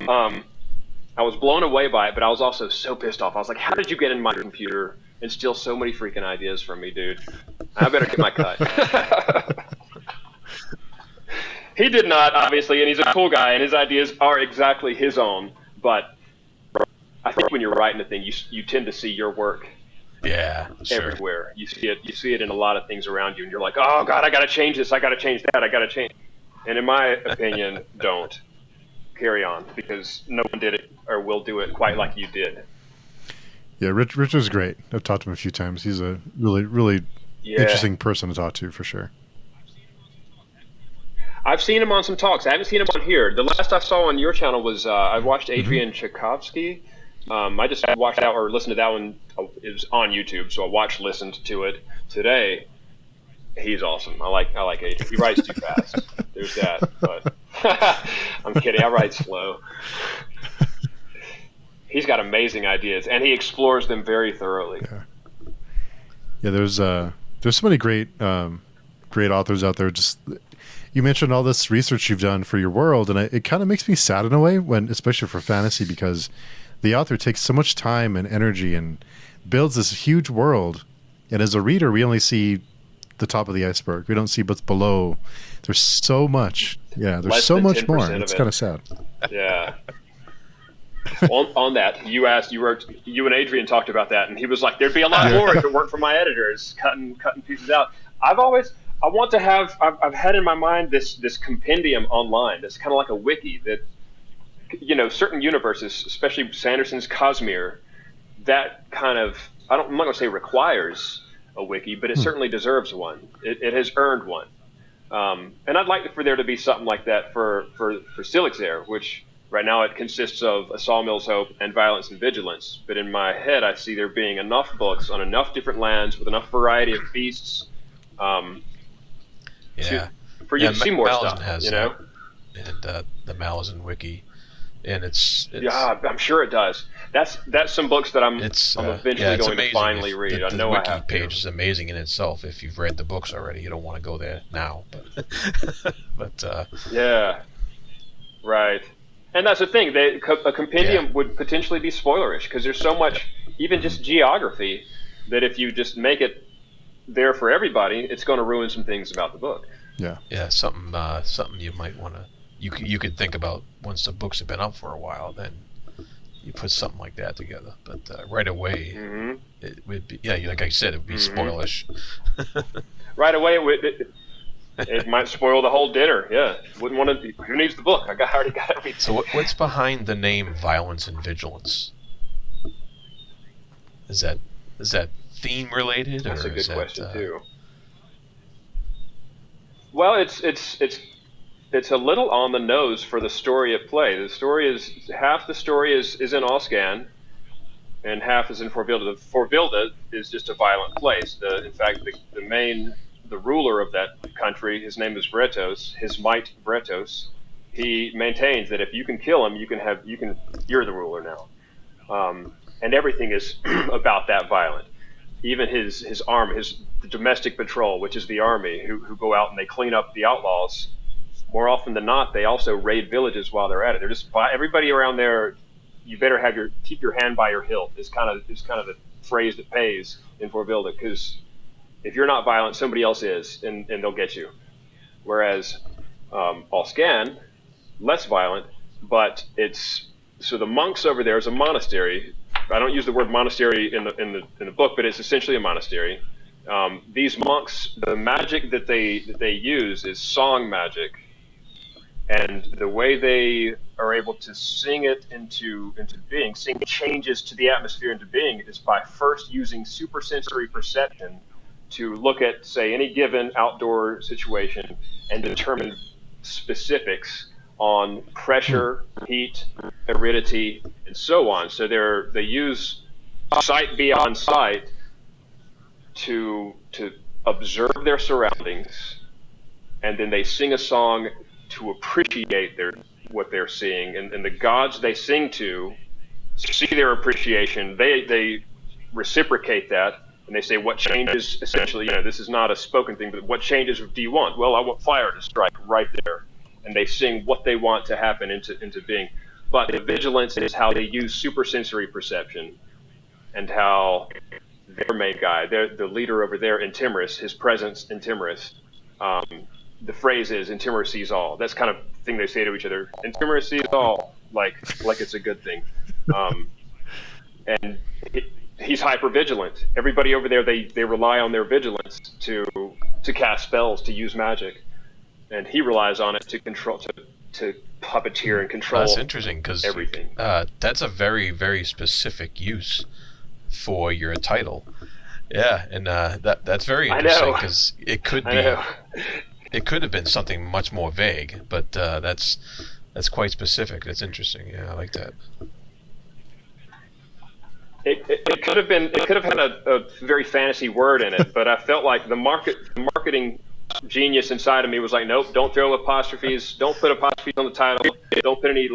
B: I was blown away by it, but I was also so pissed off. I was like, how did you get in my computer and steal so many freaking ideas from me, dude? I better get my cut. He did not, obviously, and he's a cool guy, and his ideas are exactly his own. But I think when you're writing a thing, you tend to see your work everywhere. You see it in a lot of things around you, and you're like, oh God, I got to change this, I got to change that, I got to change. And in my opinion, don't carry on, because no one did it or will do it quite like you did.
A: Yeah, Rich is great. I've talked to him a few times. He's a really interesting person to talk to for sure.
B: I've seen him on some talks. I haven't seen him on here. The last I saw on your channel was I watched Adrian Tchaikovsky. I just watched that or listened to that one. It was on YouTube, so I listened to it today. He's awesome. I like Adrian. He writes too fast. There's that. But I'm kidding. I write slow. He's got amazing ideas, and he explores them very thoroughly.
A: Yeah. There's so many great authors out there. Just you mentioned all this research you've done for your world, and it kind of makes me sad in a way, especially for fantasy, because the author takes so much time and energy and builds this huge world, and as a reader, we only see the top of the iceberg. We don't see what's below. There's so much. Yeah, there's so much more. It's kind of sad.
B: Yeah. on that, you and Adrian talked about that, and he was like, "There'd be a lot more if it weren't for my editors cutting pieces out." I've had in my mind this compendium online that's kind of like a wiki that, certain universes, especially Sanderson's Cosmere, that kind of, I'm not going to say requires a wiki, but it certainly deserves one. It has earned one. And I'd like for there to be something like that for Silixair, which right now it consists of A Sawmill's Hope and Violence and Vigilance. But in my head, I see there being enough books on enough different lands with enough variety of beasts for you to see more stuff,
C: and the Malazan wiki, and it's
B: I'm sure it does. That's some books that I'm eventually going to finally read. I know
C: wiki
B: I have
C: page is amazing in itself. If you've read the books already, you don't want to go there now, but
B: yeah, right. And that's the thing. A compendium would potentially be spoilerish because there's so much, even just geography, that if you just make it there for everybody, it's going to ruin some things about the book.
C: Yeah, something you might want to. You could think about once the books have been up for a while, then you put something like that together. But right away, it would be like I said, it would be spoilish.
B: Right away, it might spoil the whole dinner. Yeah, wouldn't want to. Who needs the book? I already got everything.
C: So what's behind the name Violence and Vigilance? Is that theme related?
B: That's a good question too. Well, it's a little on the nose for the story at play. The story is half the story is in Oscan, and half is in Forvilda. Forvilda is just a violent place. In fact, the ruler of that country, his name is Vretos. His might Vretos. He maintains that if you can kill him, you're the ruler now, and everything is about that violent. Even his army, the domestic patrol, which is the army, who go out and they clean up the outlaws. More often than not, they also raid villages while they're at it. They're just everybody around there. You better keep your hand by your hilt. Is kind of the phrase that pays in Forvilda, because if you're not violent, somebody else is, and they'll get you. Whereas Oscan, less violent, but so the monks over there is a monastery. I don't use the word monastery in the book, but it's essentially a monastery. These monks, the magic that they use is song magic, and the way they are able to sing it into being, sing changes to the atmosphere into being, is by first using supersensory perception to look at, say, any given outdoor situation and determine specifics on pressure, heat, aridity, and so on. So they use sight beyond sight to observe their surroundings, and then they sing a song to appreciate what they're seeing. And the gods they sing to see their appreciation. They reciprocate that, and they say, what changes, essentially, this is not a spoken thing, but what changes do you want? Well, I want fire to strike right there. And they sing what they want to happen into being. But the vigilance is how they use supersensory perception, and how their main guy, the leader over there in Timorous, his presence in Timorous, the phrase is "Intimor sees all." That's kind of the thing they say to each other. "Intimor sees all," like it's a good thing. And he's hyper vigilant. Everybody over there, they rely on their vigilance to cast spells, to use magic, and he relies on it to control, to puppeteer and control.
C: That's interesting because
B: everything.
C: That's a very, very specific use for your title. Yeah, and that's very interesting because it could have been something much more vague, but that's quite specific. That's interesting. Yeah, I like that.
B: It could have been. It could have had a very fantasy word in it, but I felt like the marketing genius inside of me was like, nope, don't throw apostrophes, don't put apostrophes on the title, don't put any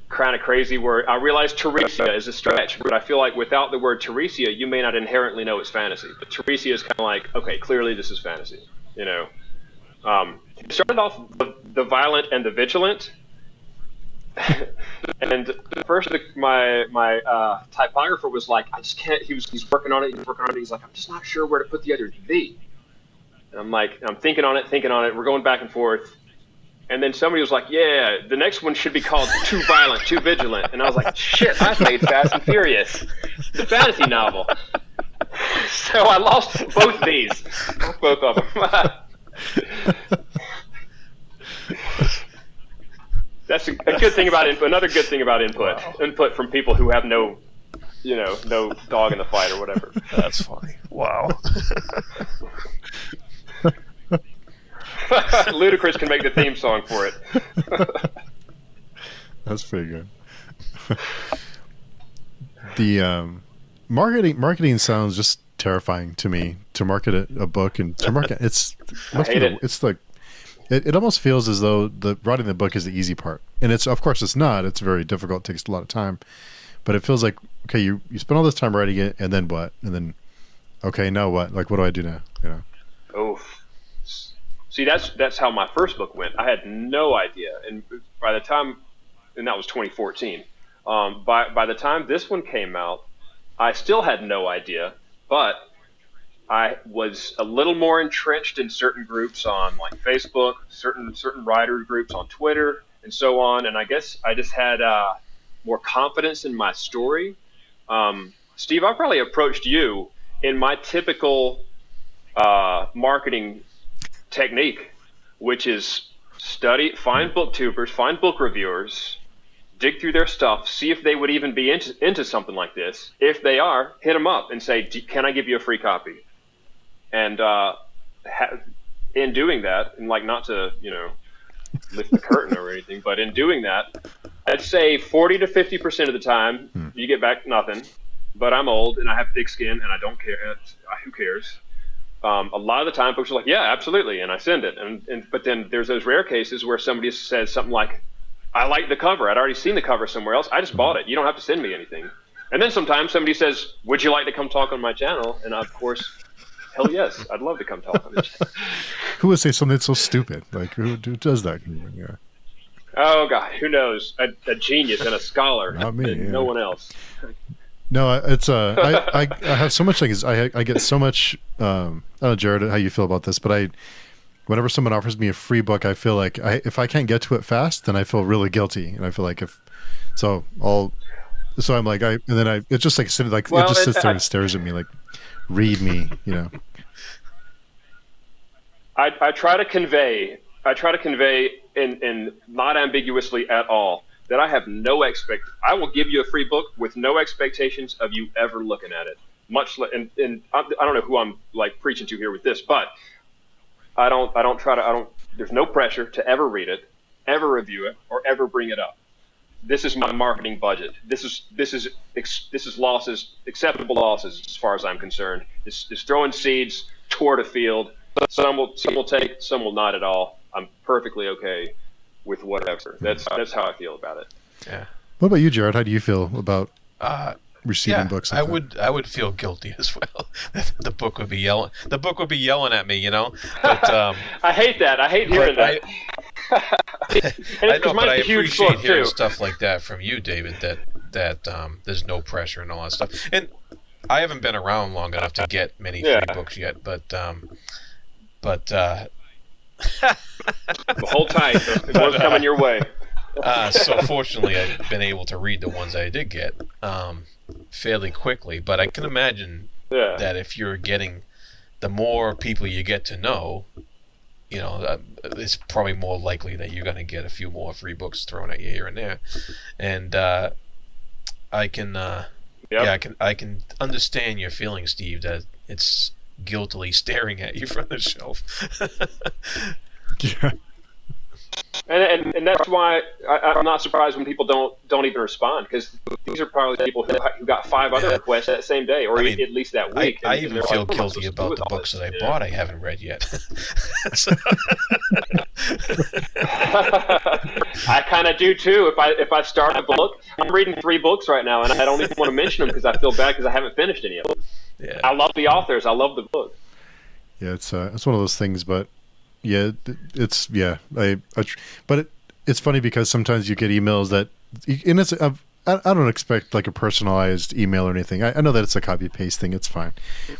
B: kind of crazy word. I realize Teresia is a stretch, but I feel like without the word Teresia, you may not inherently know it's fantasy. But Teresia is kind of like, okay, clearly this is fantasy. You know, it started off the violent and the vigilant. And first, my typographer was like, I just can't. He's working on it. He's like, I'm just not sure where to put the other V. And I'm like, I'm thinking on it. We're going back and forth. And then somebody was like, yeah, the next one should be called Too Violent, Too Vigilant. And I was like, shit, I made Fast and Furious, the fantasy novel. So I lost both these, both of them. That's a good thing about input. Another good thing about input. Wow. Input from people who have no dog in the fight or whatever.
C: That's funny. Wow.
B: Ludacris can make the theme song for it.
A: That's pretty good. The marketing sounds just terrifying to me. To market a book and to market it almost feels as though the writing the book is the easy part, and of course it's not. It's very difficult. It takes a lot of time, but it feels like, okay, you spend all this time writing it, and then what? And then, okay, now what? Like, what do I do now? You know?
B: Oh, see, that's how my first book went. I had no idea, and by the time, and that was 2014. By the time this one came out, I still had no idea, but I was a little more entrenched in certain groups on like Facebook, certain writer groups on Twitter, and so on. And I guess I just had more confidence in my story. Steve, I probably approached you in my typical marketing technique, which is find booktubers, find book reviewers, dig through their stuff, see if they would even be into something like this. If they are, hit them up and say, can I give you a free copy? And in doing that, and like not to, lift the curtain or anything, but in doing that, I'd say 40 to 50% of the time, you get back nothing. But I'm old and I have thick skin and I don't care. Who cares? A lot of the time, folks are like, yeah, absolutely, and I send it. But then there's those rare cases where somebody says something like, I like the cover. I'd already seen the cover somewhere else. I just bought it. You don't have to send me anything. And then sometimes somebody says, would you like to come talk on my channel? And of course, hell yes, I'd love to come talk on it.
A: Who would say something so stupid? Like, who does that? Yeah.
B: Oh, God, who knows? A genius and a scholar.
A: Not me.
B: And no one else.
A: No, it's I have so much I get so much. I don't know, Jared, how you feel about this, but whenever someone offers me a free book, I feel like if I can't get to it fast, then I feel really guilty, and I feel like I'm like it's just like sitting like it just sits there and stares at me like, read me,
B: I try to convey in not ambiguously at all that I have I will give you a free book with no expectations of you ever looking at it. And I don't know who I'm like preaching to here with this, but there's no pressure to ever read it, ever review it, or ever bring it up. This is my marketing budget. This is losses, acceptable losses as far as I'm concerned. It's throwing seeds toward a field. Some will take, some will not at all. I'm perfectly okay with whatever. That's how I feel about it.
C: Yeah.
A: What about you, Jared? How do you feel about receiving books?
C: I would feel guilty as well. The book would be yelling. The book would be yelling at me, But
B: I hate that. I hate hearing that.
C: I know, but I appreciate hearing stuff like that from you, David. That there's no pressure and all that stuff. And I haven't been around long enough to get many free books yet, but
B: Hold tight. One's coming your way.
C: So fortunately, I've been able to read the ones I did get fairly quickly. But I can imagine that if you're getting, the more people you get to know, it's probably more likely that you're going to get a few more free books thrown at you here and there. And I can understand your feeling, Steve, that it's guiltily staring at you from the shelf.
A: Yeah.
B: And that's why I'm not surprised when people don't even respond, because these are probably people who got 5 other requests that same day, or at least that week.
C: I even feel guilty about the books that I bought I haven't read yet.
B: I kind of do too. If I start a book, I'm reading 3 books right now, and I don't even want to mention them because I feel bad because I haven't finished any of them.
C: Yeah.
B: I love the authors. I love the book.
A: Yeah, it's one of those things, but. Yeah, it's but it's funny because sometimes you get emails that, and I don't expect like a personalized email or anything. I know that it's a copy paste thing. It's fine,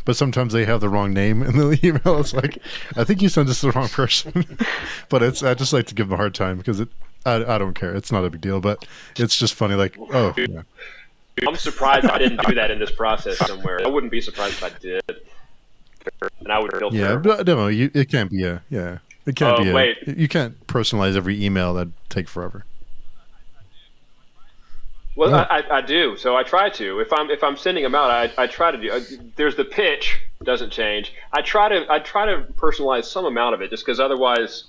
A: but sometimes they have the wrong name in the email. It's like, I think you sent this to the wrong person. But I just like to give them a hard time because I don't care. It's not a big deal, but it's just funny. Like, oh, yeah.
B: I'm surprised I didn't do that in this process somewhere. I wouldn't be surprised if I did. And I would feel terrible.
A: But no, it can't be it can't be
B: wait.
A: You can't personalize every email. That'd take forever.
B: Well, I do. So I try to. If I'm sending them out, I try to do. There's the pitch doesn't change. I try to personalize some amount of it, just because otherwise,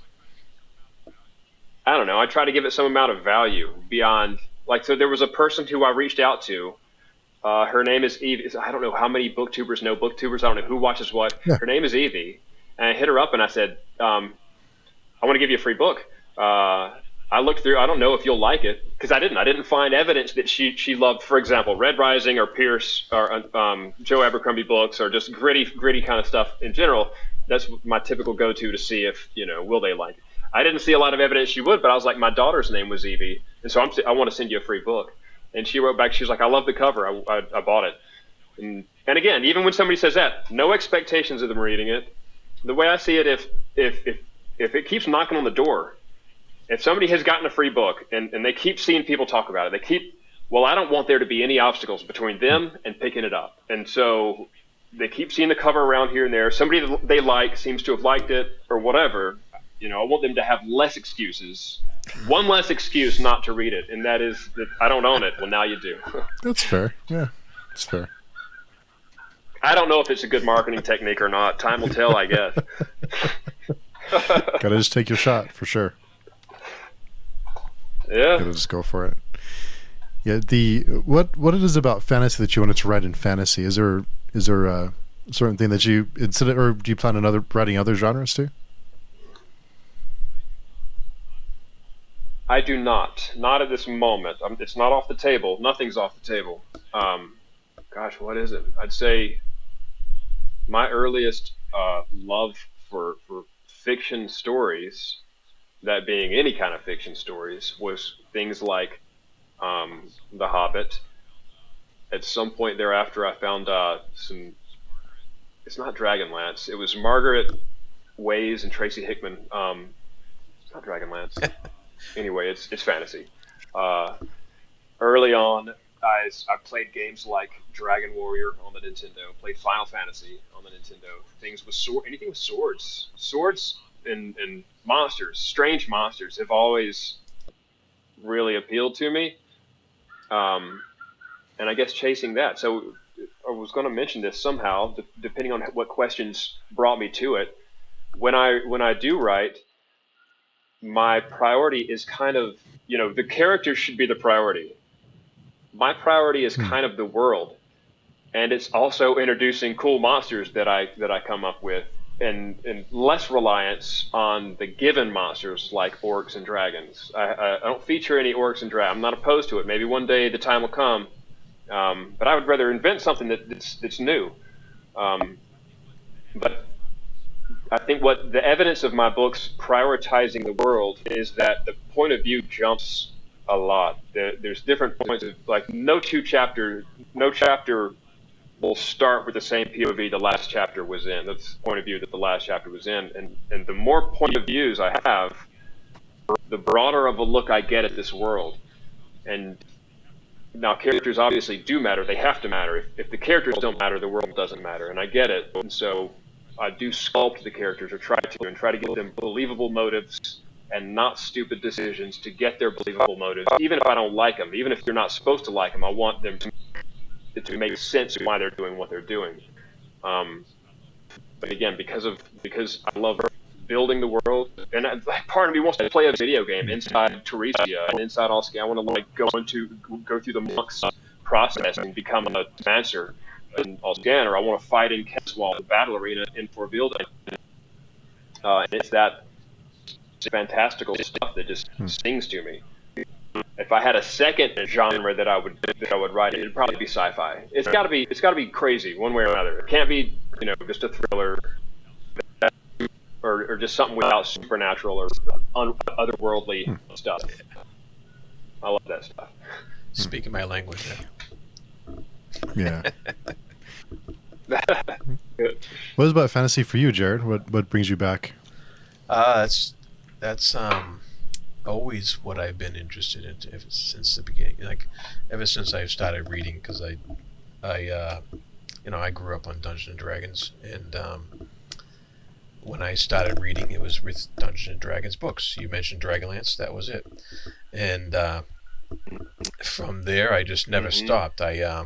B: I don't know. I try to give it some amount of value beyond, like, so there was a person who I reached out to. Her name is Evie. I don't know how many booktubers know booktubers. I don't know who watches what. Yeah. Her name is Evie. And I hit her up and I said, I want to give you a free book. I looked through. I don't know if you'll like it, because I didn't find evidence that she loved, for example, Red Rising or Pierce or Joe Abercrombie books, or just gritty kind of stuff in general. That's my typical go-to to see if, will they like it. I didn't see a lot of evidence she would, but I was like, my daughter's name was Evie, and so I want to send you a free book. And she wrote back, she was like, I love the cover. I bought it. And again, even when somebody says that, no expectations of them reading it. The way I see it, if it keeps knocking on the door, if somebody has gotten a free book and they keep seeing people talk about it, I don't want there to be any obstacles between them and picking it up. And so they keep seeing the cover around here and there. Somebody that they like seems to have liked it or whatever. I want them to have less excuses. One less excuse not to read it, and that is that I don't own it. Well, now you do.
A: That's fair. Yeah, that's fair.
B: I don't know if it's a good marketing technique or not. Time will tell, I guess.
A: Gotta just take your shot for sure.
B: Yeah.
A: Gotta just go for it. Yeah. What it is about fantasy that you wanted to write in fantasy? Is there a certain thing that you or do you plan on writing other genres too?
B: I do not. Not at this moment. It's not off the table. Nothing's off the table. Gosh, what is it? I'd say my earliest love for fiction stories, that being any kind of fiction stories, was things like The Hobbit. At some point thereafter, I found some. It's not Dragonlance. It was Margaret Weis and Tracy Hickman. It's not Dragonlance. Anyway, it's fantasy. Early on, I played games like Dragon Warrior on the Nintendo, played Final Fantasy on the Nintendo. Anything with swords and monsters, strange monsters, have always really appealed to me. And I guess chasing that. So I was going to mention this somehow, depending on what questions brought me to it. When I do write, my priority is kind of, the character should be the priority. My priority is kind of the world, and it's also introducing cool monsters that I come up with, and less reliance on the given monsters like orcs and dragons. I don't feature any orcs and dragons. I'm not opposed to it. Maybe one day the time will come, but I would rather invent something that's new. But I think what the evidence of my books prioritizing the world is that the point of view jumps a lot. There's different points of, like, no chapter will start with the same POV the last chapter was in. That's the point of view that the last chapter was in. And the more point of views I have, the broader of a look I get at this world. And now characters obviously do matter. They have to matter. If the characters don't matter, the world doesn't matter. And I get it. And so I do sculpt the characters, or try to give them believable motives and not stupid decisions to get their believable motives. Even if I don't like them, even if you're not supposed to like them, I want them to make sense of why they're doing what they're doing. But again, because I love building the world, and part of me wants to play a video game inside Teresia and inside Allsky. I want to go through the monk's process and become a dancer in Allscan, or I want to fight in Kesswall, the battle arena in Fort Vilda. And it's that fantastical stuff that just stings to me. If I had a second genre that I would write, it'd probably be sci-fi. It's got to be crazy one way or another. It can't be just a thriller or just something without supernatural or otherworldly stuff. I love that stuff.
C: Speaking my language
A: Yeah. What is about fantasy for you, Jared? What brings you back?
C: That's always what I've been interested in ever since the beginning. Like ever since I started reading, because I grew up on Dungeons and Dragons, and when I started reading, it was with Dungeons and Dragons books. You mentioned Dragonlance, that was it, and from there I just never stopped. I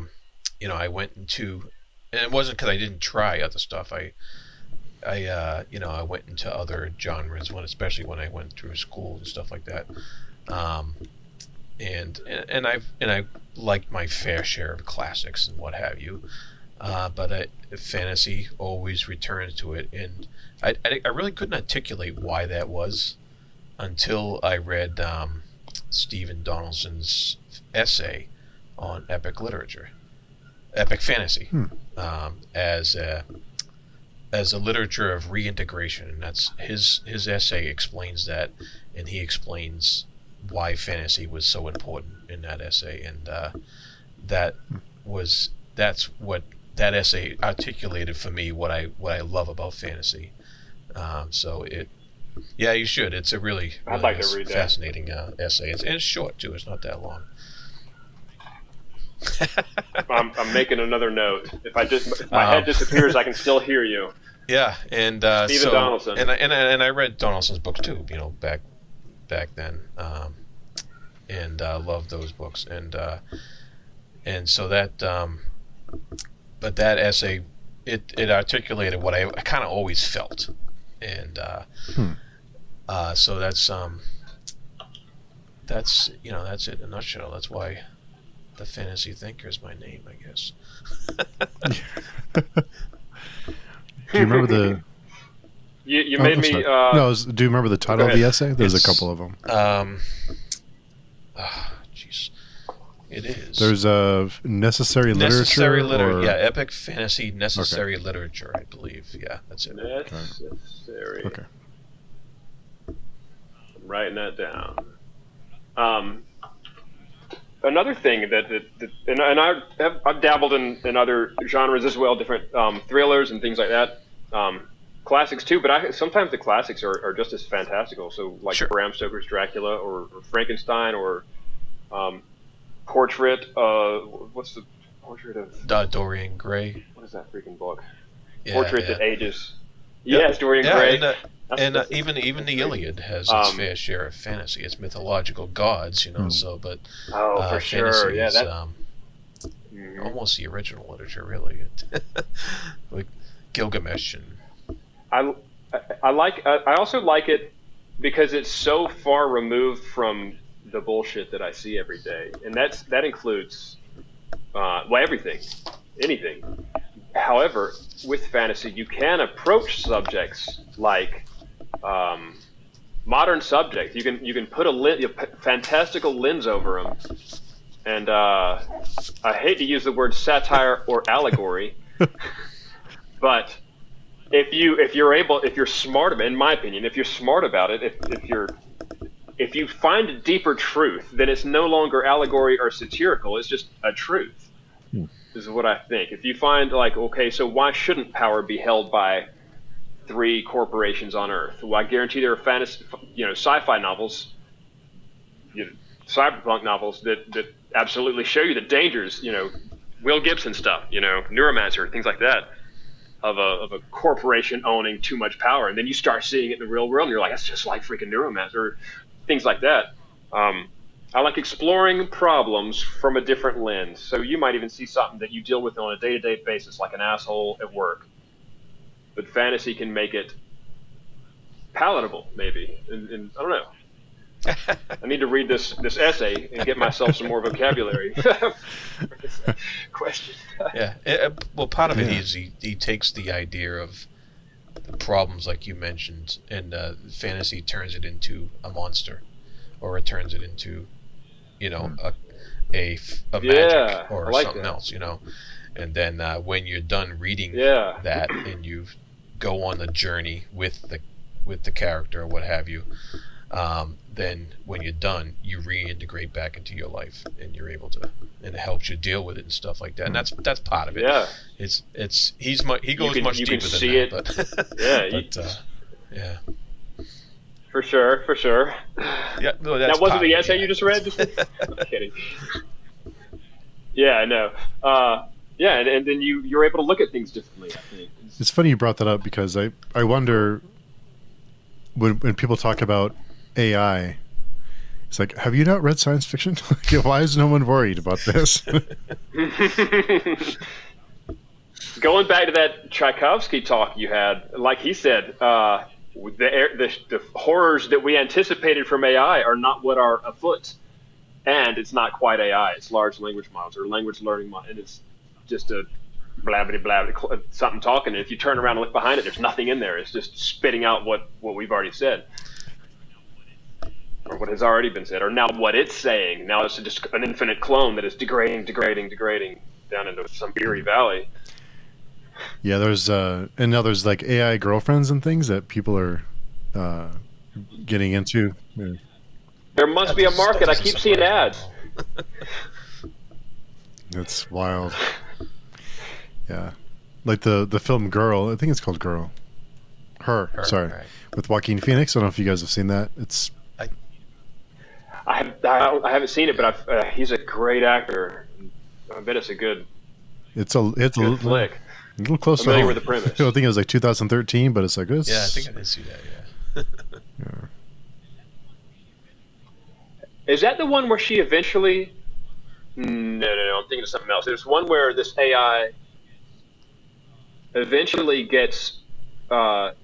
C: went into, and it wasn't because I didn't try other stuff. I went into other genres, especially when I went through school and stuff like that. And I liked my fair share of classics and what have you. But fantasy always returned to it, and I really couldn't articulate why that was until I read Stephen Donaldson's essay on epic fantasy, as a literature of reintegration, and that's his essay explains that, and he explains why fantasy was so important in that essay, and that's what that essay articulated for me, what I love about fantasy. You should. It's a really
B: I'd like to read
C: fascinating essay. It's short too. It's not that long.
B: I'm making another note. If my head disappears, I can still hear you.
C: Yeah, and
B: Stephen Donaldson,
C: and I read Donaldson's books too. Back then, and loved those books, and so that. But that essay, it articulated what I kind of always felt, and so that's it in a nutshell. That's why the Fantasy Thinker is my name, I guess.
A: Do you remember the?
B: You made me.
A: Do you remember the title of the essay? There's a couple of them.
C: Jeez. It is.
A: There's a necessary literature.
C: Yeah, epic fantasy necessary literature, I believe. Yeah, that's it.
B: Necessary.
A: Okay.
B: I'm writing that down. Another thing and I've dabbled in other genres as well, different thrillers and things like that. Classics too, but sometimes the classics are just as fantastical. So like Bram Stoker's Dracula or Frankenstein or Portrait. What's the portrait of
C: Dorian Gray?
B: What is that freaking book?
C: Yeah,
B: Portrait that ages. Yes, Dorian Gray.
C: And even the Iliad has its fair share of fantasy. It's mythological gods, So, but
B: for sure, yeah,
C: is, almost the original literature, really. Like Gilgamesh and
B: I also like it because it's so far removed from the bullshit that I see every day, and that includes everything, anything. However, with fantasy, you can approach subjects like modern subjects. You can put a fantastical lens over them, and I hate to use the word satire or allegory, but if you're smart about it, in my opinion, if you're smart about it, if you find a deeper truth, then it's no longer allegory or satirical. It's just a truth. is what I think. If you find like, okay, so why shouldn't power be held by 3 corporations on Earth? Well, I guarantee there are fantasy, sci-fi novels, cyberpunk novels that absolutely show you the dangers. Will Gibson stuff, Neuromancer, things like that, of a corporation owning too much power, and then you start seeing it in the real world, and you're like, that's just like freaking Neuromancer, things like that. I like exploring problems from a different lens. So you might even see something that you deal with on a day-to-day basis, like an asshole at work. But fantasy can make it palatable, maybe. And I don't know. I need to read this essay and get myself some more vocabulary for this question.
C: Yeah. Well, part of it is he takes the idea of the problems, like you mentioned, and fantasy turns it into a monster, or it turns it into, a magic or like something else, And then when you're done reading that, and you go on the journey with the character or what have you, then when you're done, you reintegrate back into your life, and you're able to, and it helps you deal with it and stuff like that. And that's part of it.
B: Yeah,
C: he goes much deeper than that. But, yeah.
B: For sure.
C: Yeah, no,
B: that wasn't the essay you just read. I'm kidding. Yeah, I know. And then you're able to look at things differently, I think.
A: It's funny you brought that up, because I wonder when people talk about AI, it's like, have you not read science fiction? Why is no one worried about this?
B: Going back to that Tchaikovsky talk you had, like he said, the horrors that we anticipated from AI are not what are afoot, and it's not quite AI. It's large language models or language learning models, and it's just a blabbity something talking. And if you turn around and look behind it, there's nothing in there. It's just spitting out what we've already said, or what has already been said, or now what it's saying. Now it's just an infinite clone that is degrading down into some eerie valley.
A: Yeah, there's and now there's like AI girlfriends and things that people are getting into. Yeah.
B: There must be a market. I keep seeing ads.
A: That's wild. Yeah, like the film Girl. I think it's called Girl. Her sorry, right. With Joaquin Phoenix. I don't know if you guys have seen that.
B: I haven't seen it, but he's a great actor. I bet it's a good.
A: It's a
B: flick.
A: A little close
B: to home. With the premise.
A: I think it was like 2013, but it's like this.
C: Yeah, I think I did see that. Yeah.
B: Is that the one where she eventually? No. I'm thinking of something else. There's one where this AI eventually gets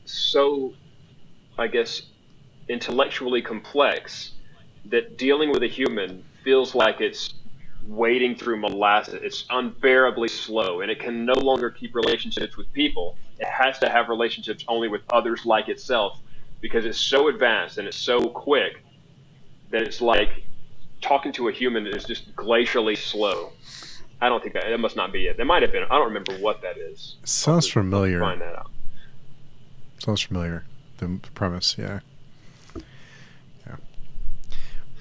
B: so, I guess, intellectually complex that dealing with a human feels like it's wading through molasses. It's unbearably slow, and it can no longer keep relationships with people. It has to have relationships only with others like itself, because it's so advanced and it's so quick that it's like talking to a human is just glacially slow. I don't think that must not be it. There might have been. I don't remember what that is.
A: Sounds familiar.
B: Find that out.
A: Sounds familiar. The premise, yeah.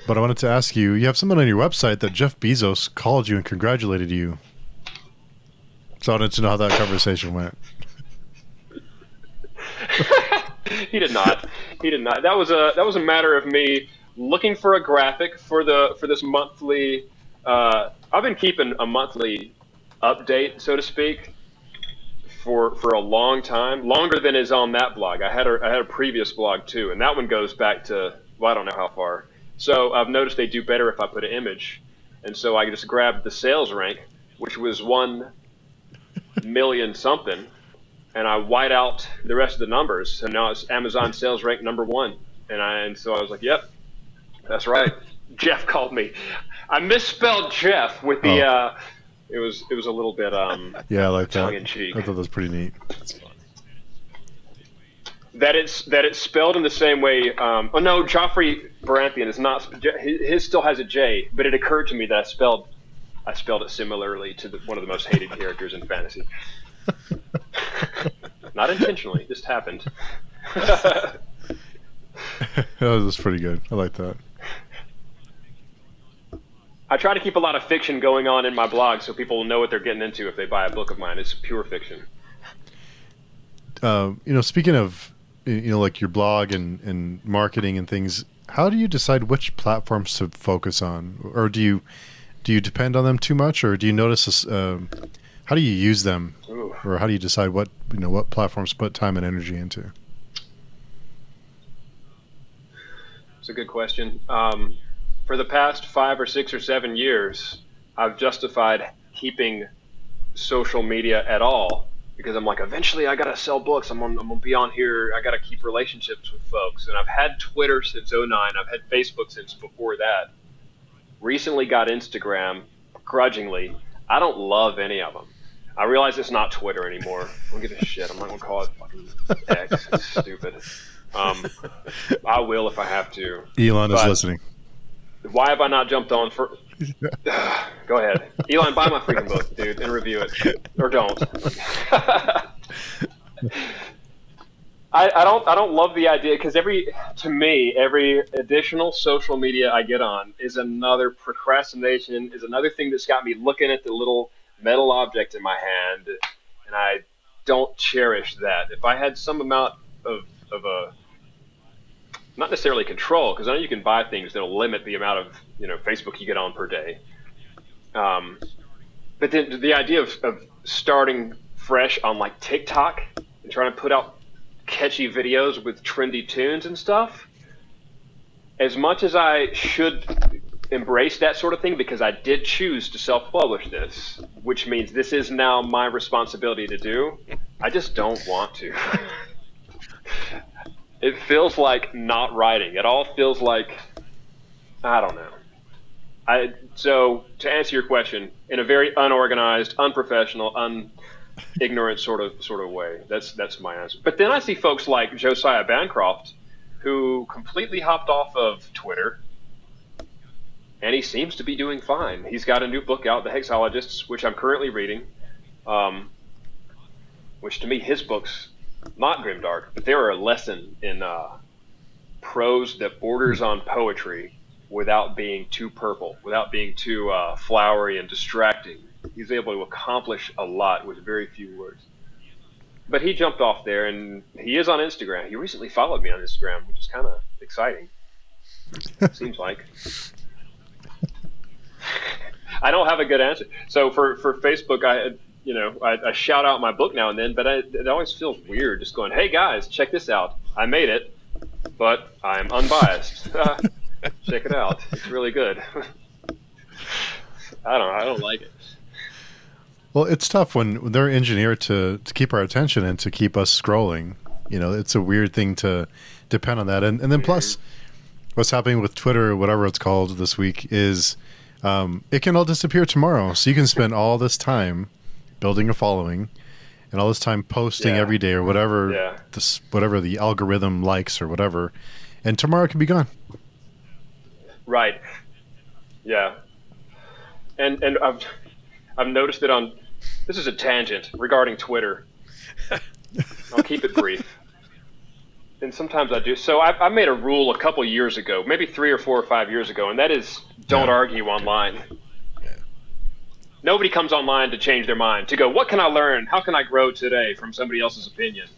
A: But I wanted to ask you, you have something on your website that Jeff Bezos called you and congratulated you. So I wanted to know how that conversation went.
B: He did not. That was a matter of me looking for a graphic for this monthly. I've been keeping a monthly update, so to speak, for a long time, longer than is on that blog. I had a previous blog too, and that one goes back to, well, I don't know how far. So I've noticed they do better if I put an image. And so I just grabbed the sales rank, which was 1 million something, and I white out the rest of the numbers. So now it's Amazon sales rank number 1. And so I was like, yep, that's right. Jeff called me. I misspelled Jeff with the it was a little bit
A: yeah, I like that.
B: Tongue in cheek.
A: I thought that was pretty neat.
C: That's fun.
B: That it's spelled in the same way. Oh no, Joffrey Baratheon is not. His still has a J, but it occurred to me that I spelled it similarly to one of the most hated characters in fantasy. Not intentionally, it just happened.
A: That was pretty good. I like that.
B: I try to keep a lot of fiction going on in my blog so people will know what they're getting into if they buy a book of mine. It's pure fiction.
A: Speaking of, like your blog and marketing and things, how do you decide which platforms to focus on? Or do you depend on them too much? Or do you notice this, how do you use them?
B: Ooh.
A: Or how do you decide what platforms to put time and energy into?
B: It's a good question. For the past 5 or 6 or 7 years, I've justified keeping social media at all because I'm like, eventually I gotta sell books. I'm gonna be on here. I gotta keep relationships with folks. And I've had Twitter since 2009. I've had Facebook since before that. Recently got Instagram, grudgingly. I don't love any of them. I realize it's not Twitter anymore. I don't give a shit. I'm not gonna call it fucking X. It's stupid. I will if I have to.
A: Elon is listening.
B: Why have I not jumped on for? Go ahead, Elon. Buy my freaking book, dude, and review it, or don't. I don't love the idea because every additional social media I get on is another procrastination, is another thing that's got me looking at the little metal object in my hand, and I don't cherish that. If I had some amount of a not necessarily control, because I know you can buy things that'll limit the amount of Facebook you get on per day. But then the idea of starting fresh on like TikTok and trying to put out catchy videos with trendy tunes and stuff, as much as I should embrace that sort of thing because I did choose to self-publish this, which means this is now my responsibility to do, I just don't want to. It feels like not writing. It all feels like, I don't know. So to answer your question, in a very unorganized, unprofessional, ignorant sort of way, that's my answer. But then I see folks like Josiah Bancroft, who completely hopped off of Twitter, and he seems to be doing fine. He's got a new book out, The Hexologists, which I'm currently reading, which to me, his book's not grimdark, but they are a lesson in prose that borders on poetry without being too purple, without being too flowery and distracting. He's able to accomplish a lot with very few words. But he jumped off there, and he is on Instagram. He recently followed me on Instagram, which is kind of exciting. Seems like. I don't have a good answer. So for Facebook, I shout out my book now and then, but it always feels weird just going, hey guys, check this out. I made it, but I'm unbiased. Check it out. It's really good. I don't like it.
A: Well, it's tough when they're engineered to keep our attention and to keep us scrolling. It's a weird thing to depend on that. And then plus, what's happening with Twitter or whatever it's called this week is it can all disappear tomorrow. So you can spend all this time building a following and all this time posting every day or whatever whatever the algorithm likes or whatever, and tomorrow it can be gone. Right.
B: Yeah. And I've noticed it on. This is a tangent regarding Twitter. I'll keep it brief. And sometimes I do. So I made a rule a couple years ago, maybe 3 or 4 or 5 years ago, and that is don't argue online. Nobody comes online to change their mind, to go, what can I learn? How can I grow today from somebody else's opinion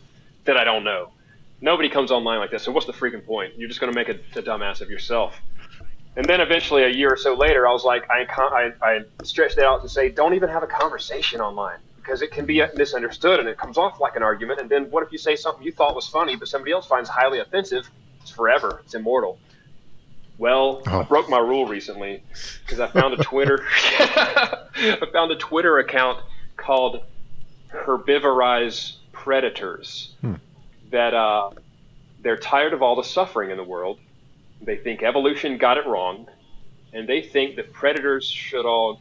B: that I don't know? Nobody comes online like that. So what's the freaking point? You're just going to make a dumbass of yourself. And then eventually, a year or so later, I was like, I stretched it out to say, don't even have a conversation online because it can be misunderstood and it comes off like an argument. And then what if you say something you thought was funny, but somebody else finds highly offensive? It's forever. It's immortal. Well, I broke my rule recently because I found a Twitter account called Herbivorize Predators that they're tired of all the suffering in the world. They think evolution got it wrong, and they think that predators should all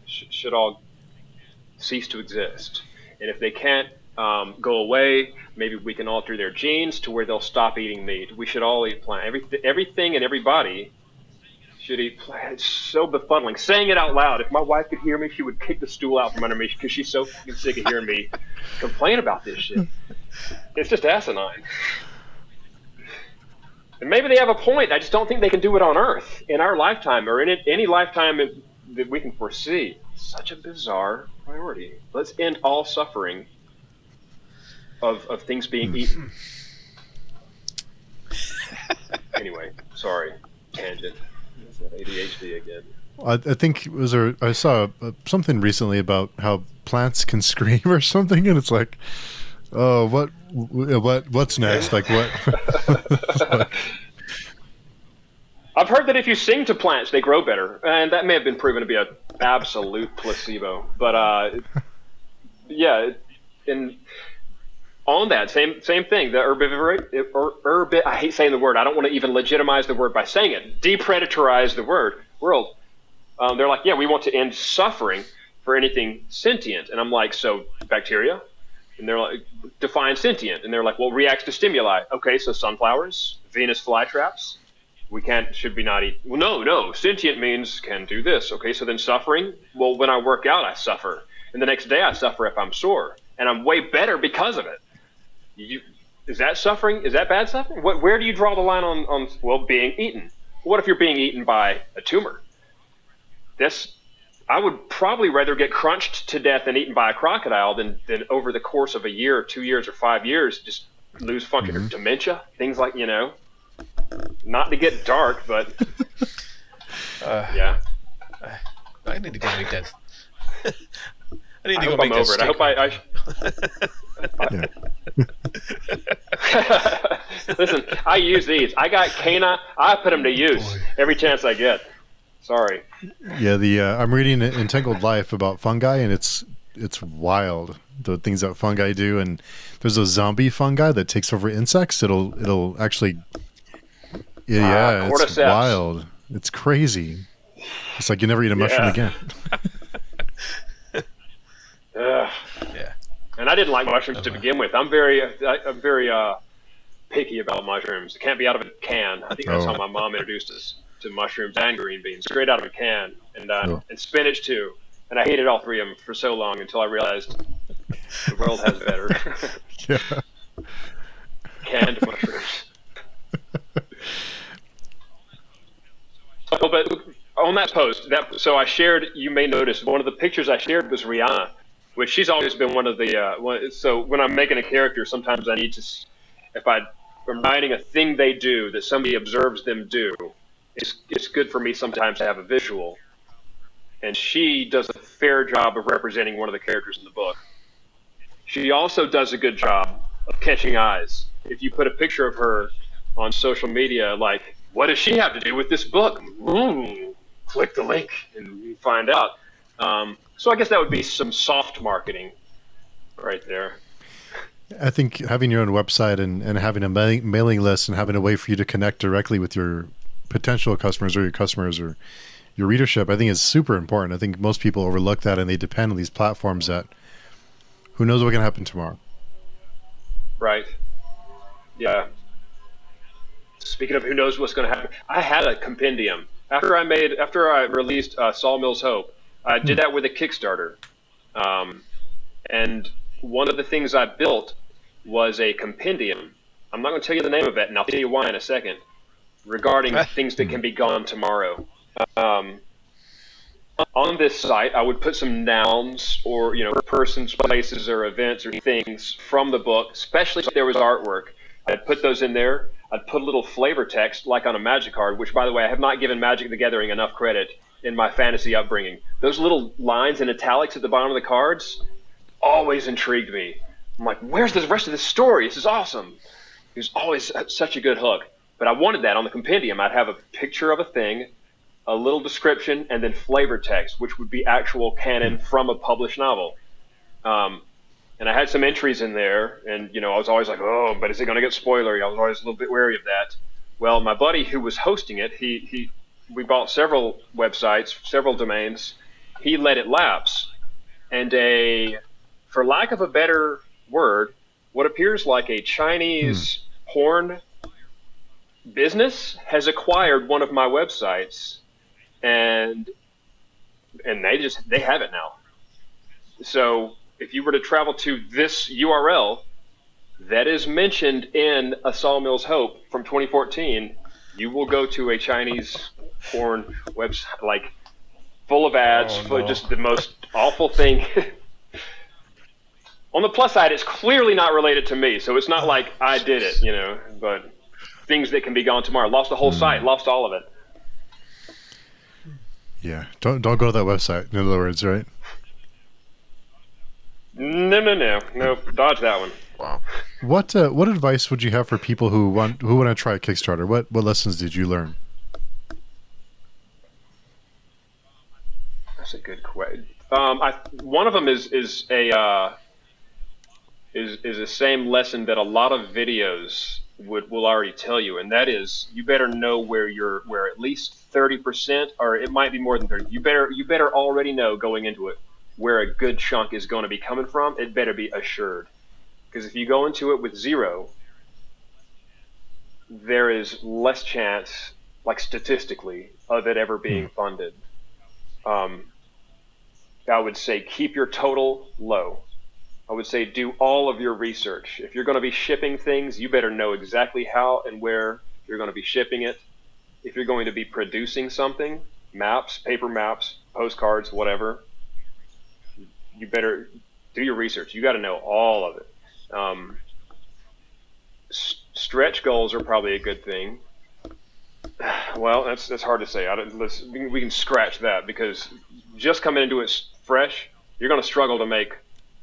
B: cease to exist. And if they can't go away, maybe we can alter their genes to where they'll stop eating meat. We should all eat plant. Everything and everybody should eat plant. It's so befuddling. Saying it out loud. If my wife could hear me, she would kick the stool out from under me because she's so fucking sick of hearing me complain about this shit. It's just asinine. And maybe they have a point. I just don't think they can do it on Earth in our lifetime or in any lifetime that we can foresee. Such a bizarre priority. Let's end all suffering of things being eaten. Anyway, sorry, tangent. Is that ADHD again?
A: I think I saw something recently about how plants can scream or something, and it's like, oh, what's next? Like what?
B: I've heard that if you sing to plants, they grow better, and that may have been proven to be an absolute placebo. But yeah, on that same thing, the herbivorous. I hate saying the word. I don't want to even legitimize the word by saying it. Depredatorize the world. They're like, yeah, we want to end suffering for anything sentient, and I'm like, so bacteria, and they're like, define sentient, and they're like, well, reacts to stimuli. Okay, so sunflowers, Venus flytraps. Should we not eat? Well, no. Sentient means can do this. Okay, so then suffering. Well, when I work out, I suffer. And the next day I suffer if I'm sore. And I'm way better because of it. Is that suffering? Is that bad suffering? Where do you draw the line on being eaten? What if you're being eaten by a tumor? I would probably rather get crunched to death and eaten by a crocodile than over the course of a year or 2 years or 5 years just lose function or dementia, things like, not to get dark, but yeah.
C: I need to go make that. I need to
B: go
C: make that.
B: Over it. I hope Listen, I use these. I got canine. I put them to use every chance I get. Sorry.
A: Yeah, I'm reading Entangled Life about fungi, and it's wild the things that fungi do. And there's a zombie fungi that takes over insects. It'll actually. Yeah, it's
B: cordyceps.
A: Wild. It's crazy. It's like you never eat a mushroom again.
B: Yeah. And I didn't like mushrooms to begin with. I'm very picky about mushrooms. It can't be out of a can. I think that's how my mom introduced us to mushrooms and green beans, straight out of a can, and spinach too. And I hated all three of them for so long until I realized the world has better.
A: Yeah.
B: Canned mushrooms. But on that post, so I shared. You may notice one of the pictures I shared was Rihanna, which she's always been one of the. So when I'm making a character, sometimes I need to, if I'm writing a thing they do that somebody observes them do, it's good for me sometimes to have a visual. And she does a fair job of representing one of the characters in the book. She also does a good job of catching eyes. If you put a picture of her on social media, like, what does she have to do with this book? Click the link and you find out. So I guess that would be some soft marketing right there.
A: I think having your own website and having a mailing list and having a way for you to connect directly with your potential customers or your customers or your readership, I think is super important. I think most people overlook that, and they depend on these platforms that who knows what can happen tomorrow.
B: Right. Yeah. Speaking of who knows what's going to happen, I had a compendium after I released Sawmills Hope. I did that with a Kickstarter, and one of the things I built was a compendium. I'm not going to tell you the name of it, and I'll tell you why in a second. Regarding things that can be gone tomorrow. On this site, I would put some nouns or persons, places, or events or things from the book, especially if there was artwork. I'd put those in there. I'd put a little flavor text like on a Magic card, which, by the way, I have not given Magic the Gathering enough credit in my fantasy upbringing. Those little lines in italics at the bottom of the cards always intrigued me. I'm like, where's the rest of this story? This is awesome. It was always such a good hook. But I wanted that on the compendium. I'd have a picture of a thing, a little description, and then flavor text, which would be actual canon from a published novel. And I had some entries in there, and I was always like, oh, but is it going to get spoilery? I was always a little bit wary of that. Well, my buddy who was hosting it, we bought several websites, several domains. He let it lapse, and for lack of a better word, what appears like a Chinese porn business has acquired one of my websites, and they have it now. So if you were to travel to this URL that is mentioned in A Sawmills Hope from 2014, you will go to a Chinese porn website. Like, full of ads, just the most awful thing. On the plus side, it's clearly not related to me, so it's not like I did it, but things that can be gone tomorrow. Lost the whole site, lost all of it.
A: Yeah, don't go to that website, in other words, right?
B: No, dodge that one.
C: Wow.
A: What advice would you have for people who want to try Kickstarter? What lessons did you learn?
B: That's a good question. One of them is the same lesson that a lot of videos will already tell you, and that is you better know where at least 30%, or it might be more than 30. You better already know going into it where a good chunk is going to be coming from. It better be assured, because if you go into it with zero, there is less chance, like statistically, of it ever being funded. I would say keep your total low. I would say do all of your research. If you're going to be shipping things, you better know exactly how and where you're going to be shipping it. If you're going to be producing something, maps, paper maps, postcards, whatever, you better do your research. You got to know all of it. Stretch goals are probably a good thing. Well, that's hard to say. We can scratch that, because just coming into it fresh, you're going to struggle to make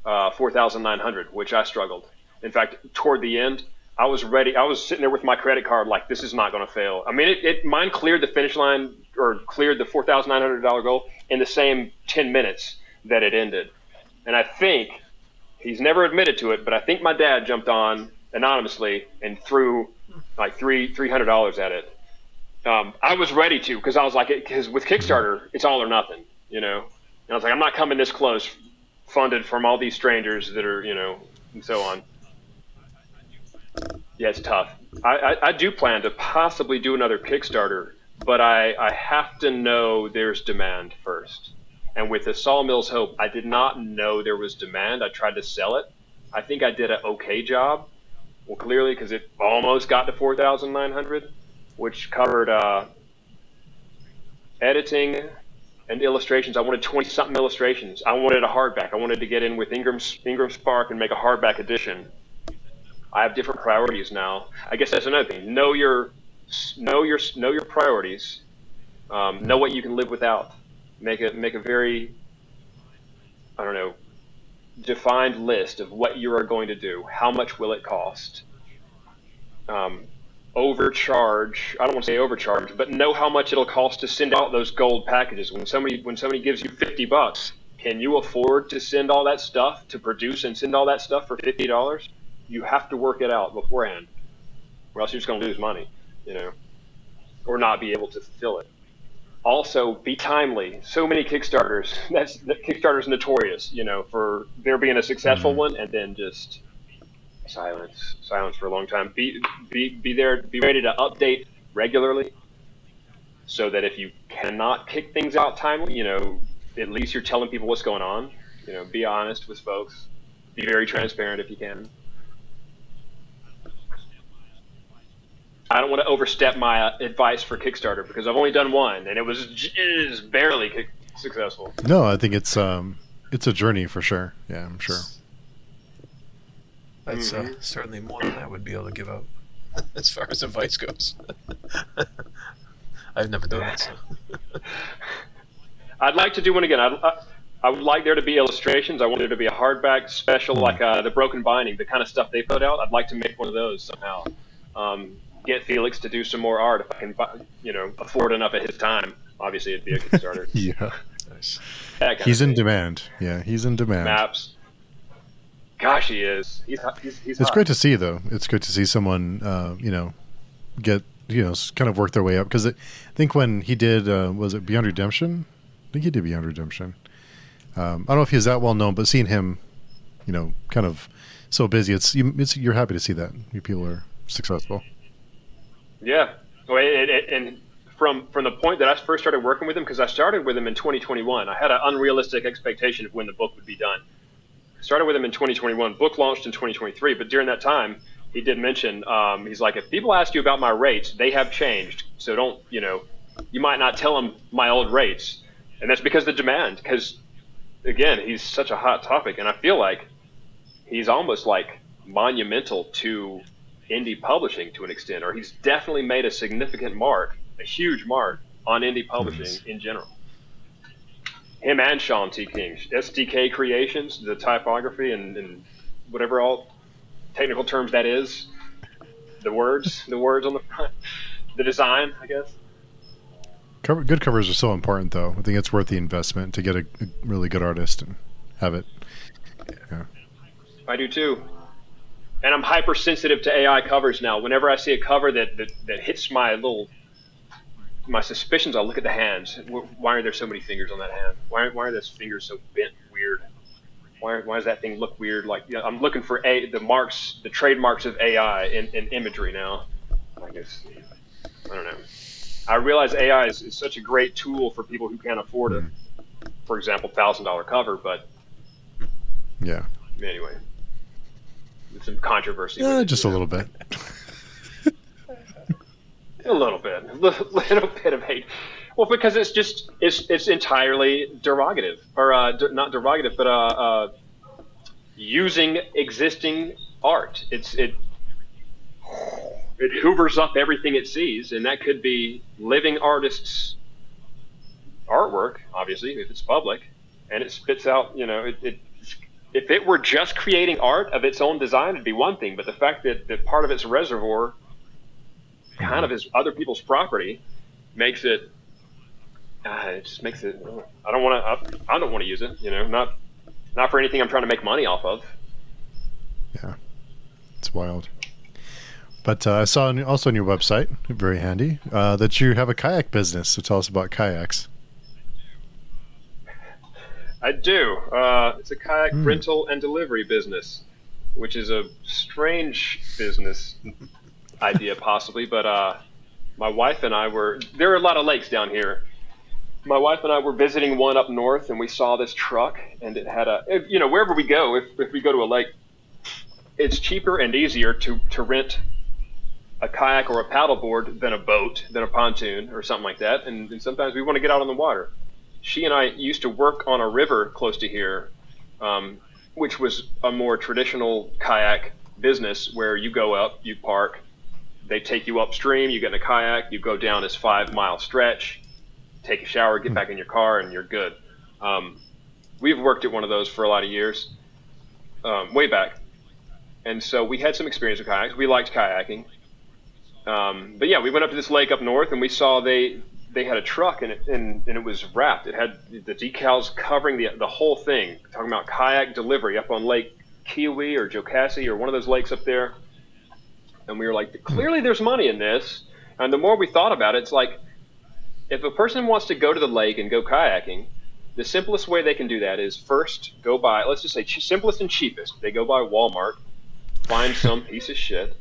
B: 4,900, which I struggled. In fact, toward the end, I was ready. I was sitting there with my credit card like, this is not going to fail. I mean, mine cleared the finish line, or cleared the $4,900 goal in the same 10 minutes that it ended. And I think, he's never admitted to it, but I think my dad jumped on anonymously and threw like $300 at it. I was ready to, because I was like, because with Kickstarter, it's all or nothing, And I was like, I'm not coming this close, funded from all these strangers that are, and so on. Yeah, it's tough. I do plan to possibly do another Kickstarter, but I have to know there's demand first. And with the Sawmills Hope, I did not know there was demand. I tried to sell it. I think I did an okay job. Well, clearly, because it almost got to 4,900, which covered editing and illustrations. I wanted 20-something illustrations. I wanted a hardback. I wanted to get in with Ingram Spark and make a hardback edition. I have different priorities now. I guess that's another thing. Know your priorities. Know what you can live without. Make a very, defined list of what you are going to do. How much will it cost? Overcharge. I don't want to say overcharge, but know how much it'll cost to send out those gold packages. When somebody gives you $50, can you afford to send all that stuff, to produce and send all that stuff for $50? You have to work it out beforehand, or else you're just going to lose money, or not be able to fulfill it. Also, be timely. So many Kickstarters. Kickstarter's notorious, for there being a successful one and then just silence for a long time. Be there. Be ready to update regularly, so that if you cannot kick things out timely, at least you're telling people what's going on. Be honest with folks. Be very transparent if you can. I don't want to overstep my advice for Kickstarter, because I've only done one, and it was barely successful.
A: No, I think it's a journey for sure. Yeah, I'm sure.
C: That's certainly more than I would be able to give out as far as advice goes. I've never done it. So.
B: I'd like to do one again. I would like there to be illustrations. I want there to be a hardback special, like the Broken Binding, the kind of stuff they put out. I'd like to make one of those somehow. Get Felix to do some more art if I can, afford enough at his time. Obviously, it'd be a Kickstarter.
A: Yeah.
C: Nice.
A: He's in demand. Yeah, he's in demand.
B: Maps. Gosh, he is. He's
A: It's
B: hot.
A: great to see, though. It's good to see someone, get, kind of work their way up. Because I think when he did, was it Beyond Redemption? I think he did Beyond Redemption. I don't know if he's that well known, but seeing him, kind of so busy, you're happy to see that people are successful.
B: Yeah. And from the point that I first started working with him, because I started with him in 2021, I had an unrealistic expectation of when the book would be done. Started with him in 2021, book launched in 2023, but during that time, he did mention, he's like, if people ask you about my rates, they have changed. So don't, you might not tell them my old rates. And that's because of the demand. Because, again, he's such a hot topic, and I feel like he's almost like monumental to indie publishing to an extent, or he's definitely made a significant mark, a huge mark on indie publishing in general. Him and Sean T. King, SDK Creations, the typography and whatever all technical terms that is, the words on the front, the design, I guess.
A: Good covers are so important, though. I think it's worth the investment to get a really good artist and have it. Yeah.
B: I do too. And I'm hypersensitive to AI covers now. Whenever I see a cover that hits my suspicions, I'll look at the hands. Why are there so many fingers on that hand? Why are those fingers so bent weird? Why does that thing look weird? Like, I'm looking for the trademarks of AI in imagery now. I guess, I don't know. I realize AI is such a great tool for people who can't afford a, for example, $1,000 cover, but
A: yeah.
B: Anyway, there's some controversy.
A: Just a little bit.
B: A little bit of hate. Well, because it's entirely derogative, or not derogative, but using existing art. It hoovers up everything it sees, and that could be living artists' artwork, obviously, if it's public, and it spits out, if it were just creating art of its own design, it'd be one thing, but the fact that part of its reservoir kind of is other people's property makes it, it just makes it, I don't want to use it, not for anything I'm trying to make money off of.
A: Yeah, it's wild. But I saw also on your website, very handy, that you have a kayak business. So tell us about kayaks.
B: I do. It's a kayak rental and delivery business, which is a strange business idea possibly, but my wife and I there are a lot of lakes down here. My wife and I were visiting one up north, and we saw this truck, and it had wherever we go, if we go to a lake, it's cheaper and easier to rent a kayak or a paddleboard than a boat, than a pontoon or something like that. And sometimes we want to get out on the water. She and I used to work on a river close to here, which was a more traditional kayak business where you go up, you park, they take you upstream, you get in a kayak, you go down this 5-mile stretch, take a shower, get back in your car, and you're good. We've worked at one of those for a lot of years, way back. And so we had some experience with kayaks. We liked kayaking. But yeah, we went up to this lake up north, and we saw they had a truck, and it was wrapped. It had the decals covering the whole thing. Talking about kayak delivery up on Lake Kiwi or Jocassee or one of those lakes up there. And we were like, clearly there's money in this. And the more we thought about it, it's like, if a person wants to go to the lake and go kayaking, the simplest way they can do that is first go by, let's just say simplest and cheapest. They go by Walmart, find some piece of shit,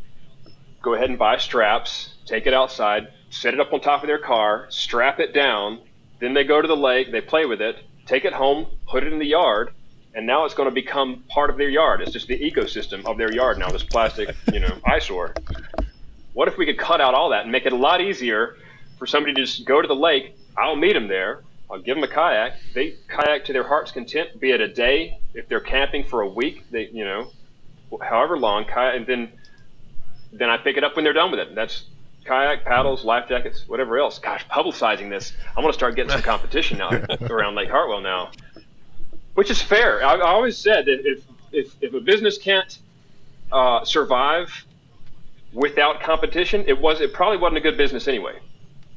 B: go ahead and buy straps, take it outside, set it up on top of their car, strap it down, then they go to the lake, they play with it, take it home, put it in the yard, and now it's going to become part of their yard. It's just the ecosystem of their yard now, this plastic, eyesore. What if we could cut out all that and make it a lot easier for somebody to just go to the lake? I'll meet them there. I'll give them a kayak. They kayak to their heart's content, be it a day. If they're camping for a week, they, however long, kayak, and then I pick it up when they're done with it. That's kayak, paddles, life jackets, whatever else. Gosh, publicizing this. I'm going to start getting some competition now around Lake Hartwell now, which is fair. I always said that if a business can't survive without competition, it probably wasn't a good business anyway.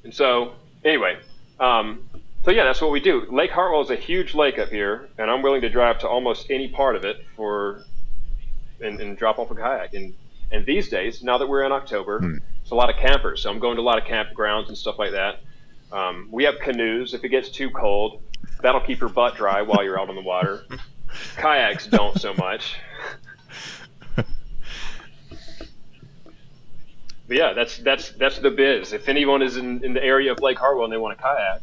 B: And so, anyway, so yeah, that's what we do. Lake Hartwell is a huge lake up here, and I'm willing to drive to almost any part of it and drop off a kayak. And these days, now that we're in October, it's a lot of campers. So I'm going to a lot of campgrounds and stuff like that. We have canoes. If it gets too cold, that'll keep your butt dry while you're out on the water. Kayaks don't so much. But yeah, that's the biz. If anyone is in the area of Lake Hartwell and they want a kayak,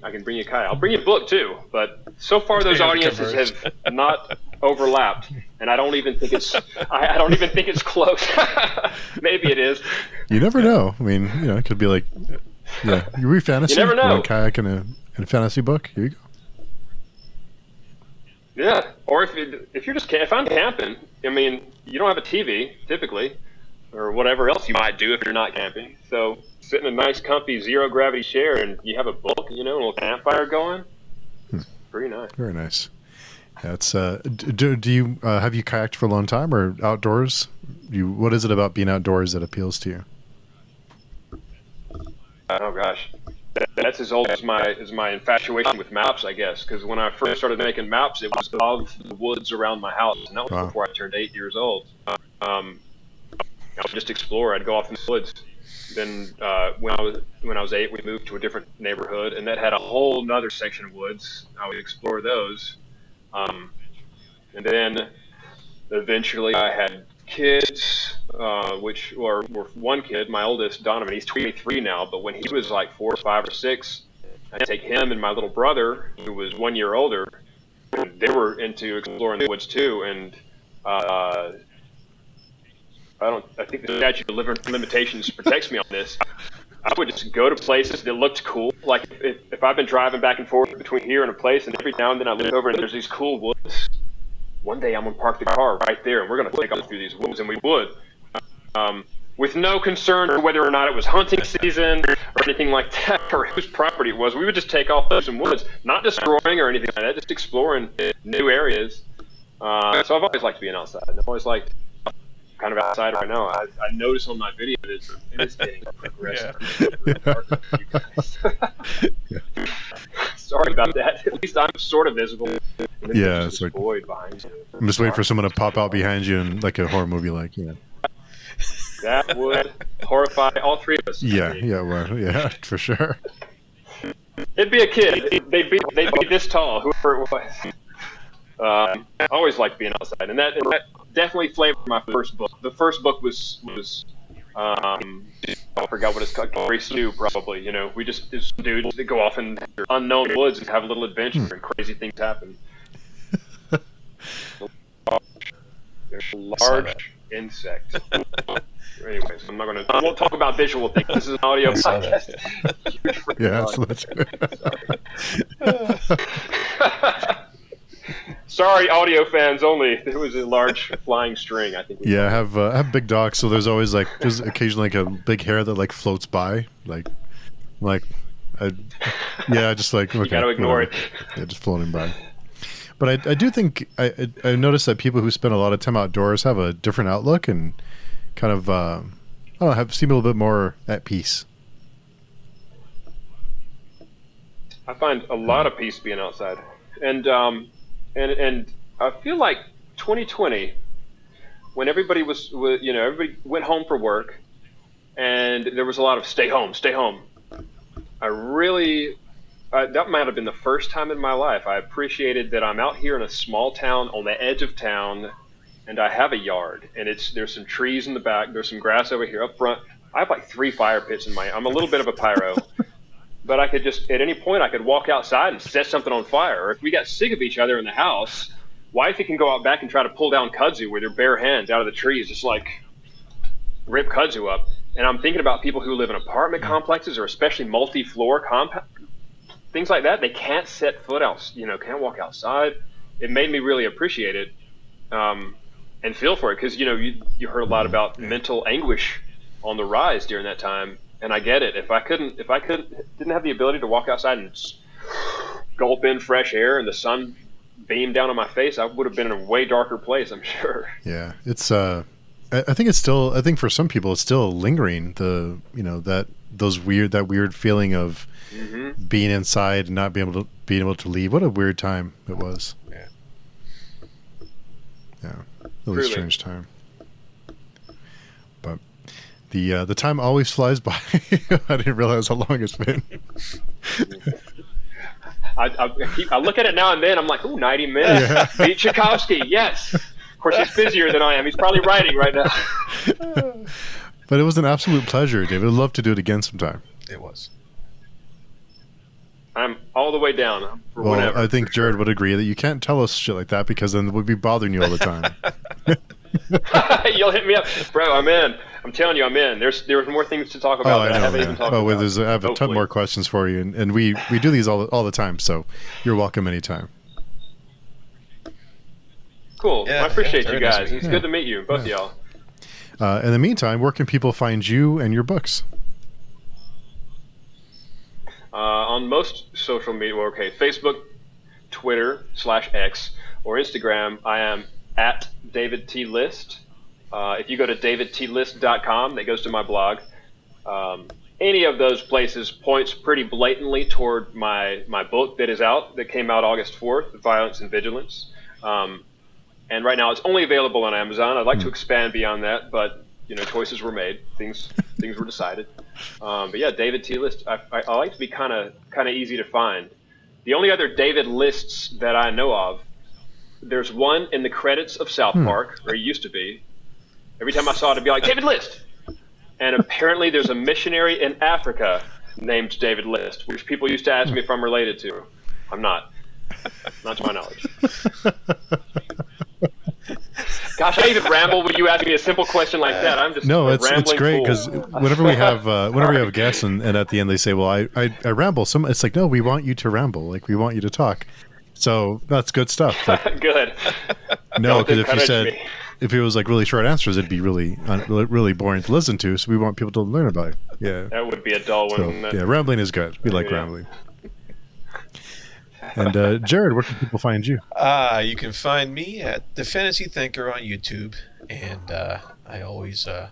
B: I can bring you a kayak. I'll bring you a book too. But so far those audiences have not overlapped, and I don't even think it's close. Maybe it is.
A: You never know. I mean, it could be like, yeah, you read fantasy.
B: You never know.
A: Kayak in And a fantasy book. Here you go.
B: Yeah, or if you're just if I'm camping, I mean, you don't have a TV typically, or whatever else you might do if you're not camping. So sit in a nice, comfy zero gravity chair, and you have a book, a little campfire going. It's pretty nice.
A: Very nice. Yeah, it's do you have you kayaked for a long time or outdoors? What is it about being outdoors that appeals to you?
B: Oh gosh, that's as old as my infatuation with maps, I guess. Because when I first started making maps, it was of the woods around my house, and that was before I turned 8 years old. I would just explore. I'd go off in the woods. Then when I was 8, we moved to a different neighborhood, and that had a whole nother section of woods. I would explore those, and then eventually I had kids, or one kid, my oldest, Donovan. He's 23 now, but when he was like 4 or 5 or 6, I'd take him and my little brother, who was 1 year older, and they were into exploring the woods too, and I think the statute of limitations protects me on this. I would just go to places that looked cool. Like if I've been driving back and forth between here and a place, and every now and then I look over and there's these cool woods. One day I'm going to park the car right there, and we're going to take off through these woods, and we would. With no concern for whether or not it was hunting season or anything like that, or whose property it was. We would just take off through some woods, not destroying or anything like that, just exploring new areas. So I've always liked being outside. I've always liked kind of outside right now. I notice on my video that it is getting progressive. Yeah. Sorry about that. At least I'm sort of visible.
A: Yeah, it's like
B: void behind you.
A: I'm just waiting for someone to pop out behind you in like a horror movie, like
B: That would horrify all three of us.
A: Yeah, well, yeah, for sure.
B: It'd be a kid. They'd be this tall, whoever it was. I always liked being outside, and that definitely flavored my first book. The first book was I forgot what it's called, Gary Stew, probably. We just dudes that go off in unknown woods and have a little adventure, and crazy things happen. There's a large insect. Anyways, I won't talk about visual things. This is an audio podcast.
A: Yeah, that's
B: Sorry, audio fans only. There was a large flying string, I think.
A: Yeah, I have big dogs, so there's always there's occasionally a big hair that floats by, just okay.
B: You gotta ignore it.
A: Yeah, just floating by. But I do think I noticed that people who spend a lot of time outdoors have a different outlook and kind of seem a little bit more at peace.
B: I find a lot of peace being outside, and I feel like 2020, when everybody everybody went home for work, and there was a lot of stay home. That might have been the first time in my life I appreciated that I'm out here in a small town on the edge of town, and I have a yard, and there's some trees in the back, there's some grass over here up front. I have 3 fire pits I'm a little bit of a pyro, but I could just, at any point, I could walk outside and set something on fire. Or if we got sick of each other in the house, wifey can go out back and try to pull down kudzu with her bare hands out of the trees, just rip kudzu up. And I'm thinking about people who live in apartment complexes, or especially multi-floor things like that. They can't set foot out, can't walk outside. It made me really appreciate it, and feel for it, because you heard a lot about mental anguish on the rise during that time, and I get it. If I didn't have the ability to walk outside and gulp in fresh air and the sun beam down on my face, I would have been in a way darker place, I'm sure.
A: Yeah, it's I think for some people it's still lingering, that weird feeling of being inside and not being able to leave. What a weird time it was. Yeah, really strange time. But the time always flies by. I didn't realize how long it's been.
B: I look at it now and then. I'm like, ooh, 90 minutes. Yeah. Beat Tchaikovsky, yes. Of course, he's busier than I am. He's probably writing right now.
A: But it was an absolute pleasure, David. I'd love to do it again sometime.
C: It was.
B: I'm all the way down for
A: well,
B: whenever.
A: I think Jared would agree that you can't tell us shit like that, because then we'd be bothering you all the time.
B: You'll hit me up. Bro, I'm in. I'm telling you, I'm in. There's more things to talk about
A: I
B: that I
A: know,
B: haven't
A: man.
B: even talked about.
A: I have a ton
B: Hopefully.
A: more questions for you, and we do these all the time, so you're welcome anytime.
B: Cool.
C: Yeah,
B: I appreciate
C: yeah,
B: you
C: very nice
B: guys.
C: of you.
B: It's good to meet you, both of y'all.
A: In the meantime, where can people find you and your books?
B: On most social media, Facebook, Twitter /X, or Instagram, I am at David T. List. If you go to davidtlist.com, that goes to my blog. Any of those places points pretty blatantly toward my book that is out, that came out August 4th, Violence and Vigilance. And right now it's only available on Amazon. I'd like to expand beyond that, but choices were made. Things were decided. But yeah, David T. List. I like to be kind of easy to find. The only other David Lists that I know of, there's one in the credits of South Park, or he used to be. Every time I saw it, it'd be like, David List. And apparently there's a missionary in Africa named David List, which people used to ask me if I'm related to. I'm not. Not to my knowledge. Gosh, I even ramble when you ask me a simple question like that. I'm just
A: it's great because
B: fool.
A: whenever we have guests and at the end they say, "Well, I ramble," it's like, no, we want you to ramble, like we want you to talk. So that's good stuff. Like,
B: Good.
A: no, because if you
B: encourage
A: said
B: me.
A: if it was like really short answers, it'd be really boring to listen to. So we want people to learn about it. Yeah,
B: That would be a dull one.
A: so
B: wouldn't it?
A: yeah, rambling is good. We like
B: Yeah.
A: rambling. And Jared, where can people find you?
C: You can find me at The Fantasy Thinker on YouTube, and I always am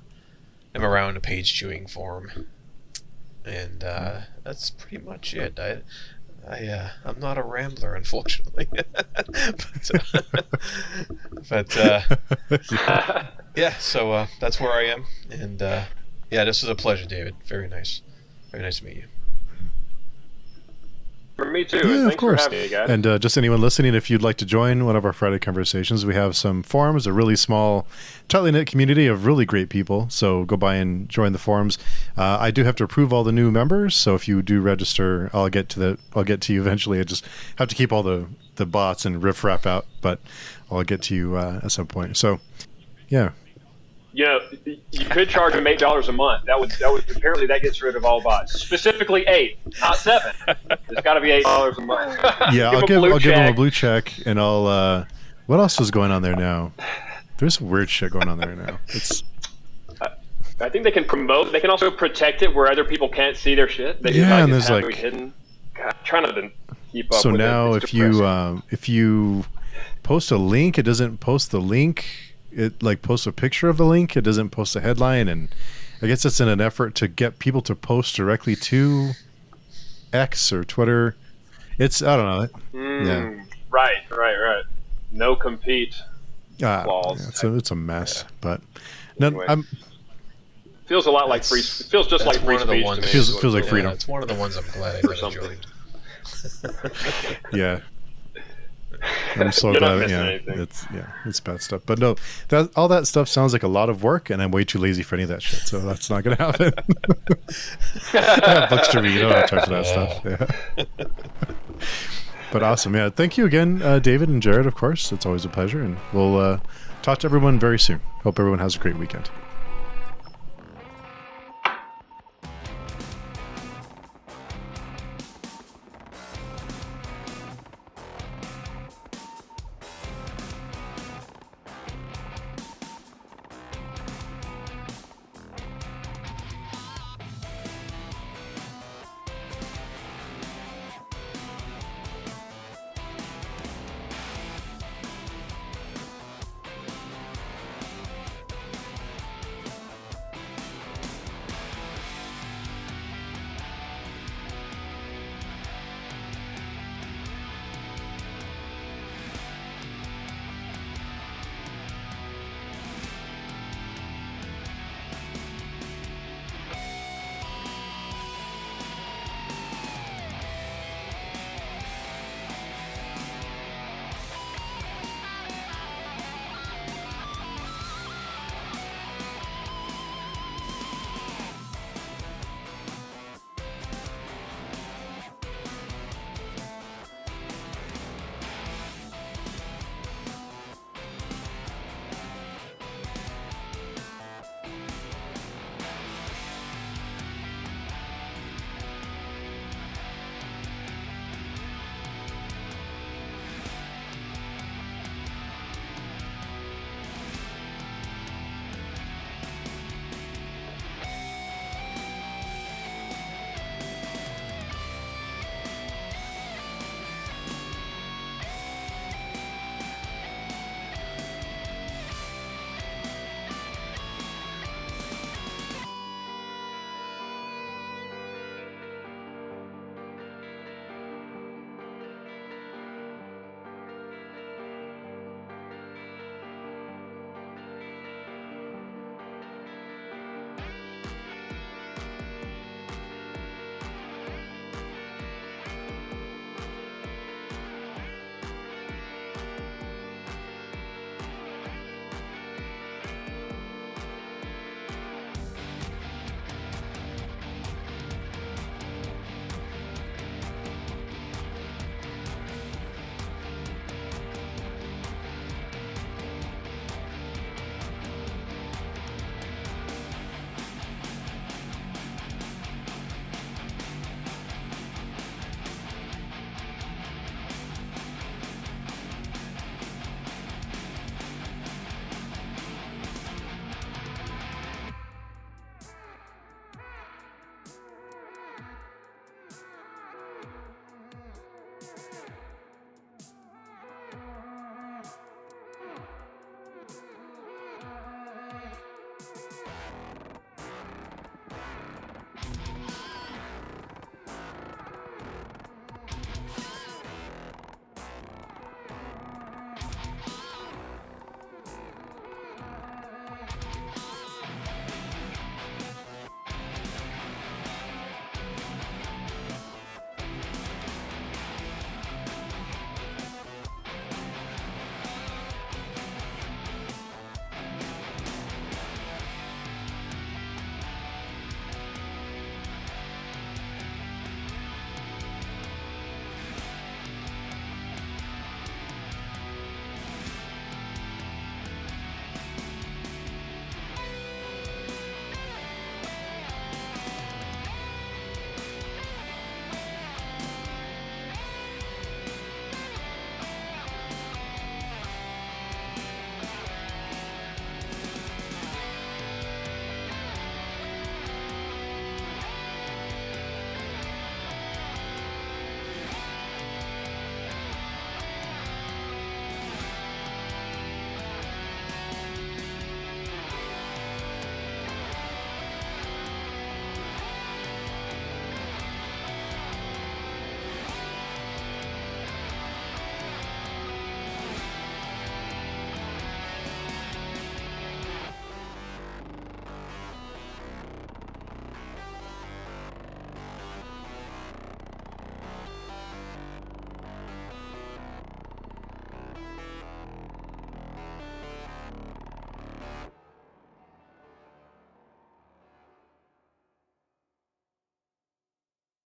C: around a page chewing forum, and that's pretty much it. I'm not a rambler, unfortunately, but yeah. So that's where I am, and yeah, this was a pleasure, David. Very nice to meet you.
B: For me too.
A: Yeah,
B: and
A: of
B: thanks
A: course.
B: for having me, guys.
A: And just anyone listening, if you'd like to join one of our Friday conversations, we have some forums, a really small, tightly knit community of really great people. So go by and join the forums. I do have to approve all the new members, so if you do register, I'll get to you eventually. I just have to keep all the bots and riffraff out, but I'll get to you at some point. So, yeah.
B: You could charge them $8 a month. That would apparently that gets rid of all bots. Specifically 8, not 7. It's got to be $8 a month.
A: Yeah, I'll give them a blue check, and I'll. What else is going on there now? There's some weird shit going on there now.
B: I think they can promote. They can also protect it where other people can't see their shit. They
A: Yeah, and there's
B: have
A: like
B: it hidden. God, trying to keep up.
A: So
B: with
A: now,
B: it. It's
A: if you post a link, it doesn't post the link. It like posts a picture of the link. It doesn't post a headline, and I guess it's in an effort to get people to post directly to X or Twitter. I don't know. Yeah.
B: Right. No compete clause.
A: Yeah, it's a mess, but
B: Anyway. Feels a lot like free. It feels just like free
C: one of the
B: speech.
C: ones-
B: to me.
A: Feels like freedom.
C: It's one of the ones I'm glad I
B: Or
C: never
B: something.
C: joined.
A: yeah. I'm so
B: You're not
A: glad.
B: missing
A: Yeah,
B: anything.
A: it's bad stuff. But no, all that stuff sounds like a lot of work, and I'm way too lazy for any of that shit. So that's not going to happen. I have books to read. I don't have time for that stuff. Yeah. But awesome, yeah. Thank you again, David and Jared. Of course, it's always a pleasure, and we'll talk to everyone very soon. Hope everyone has a great weekend.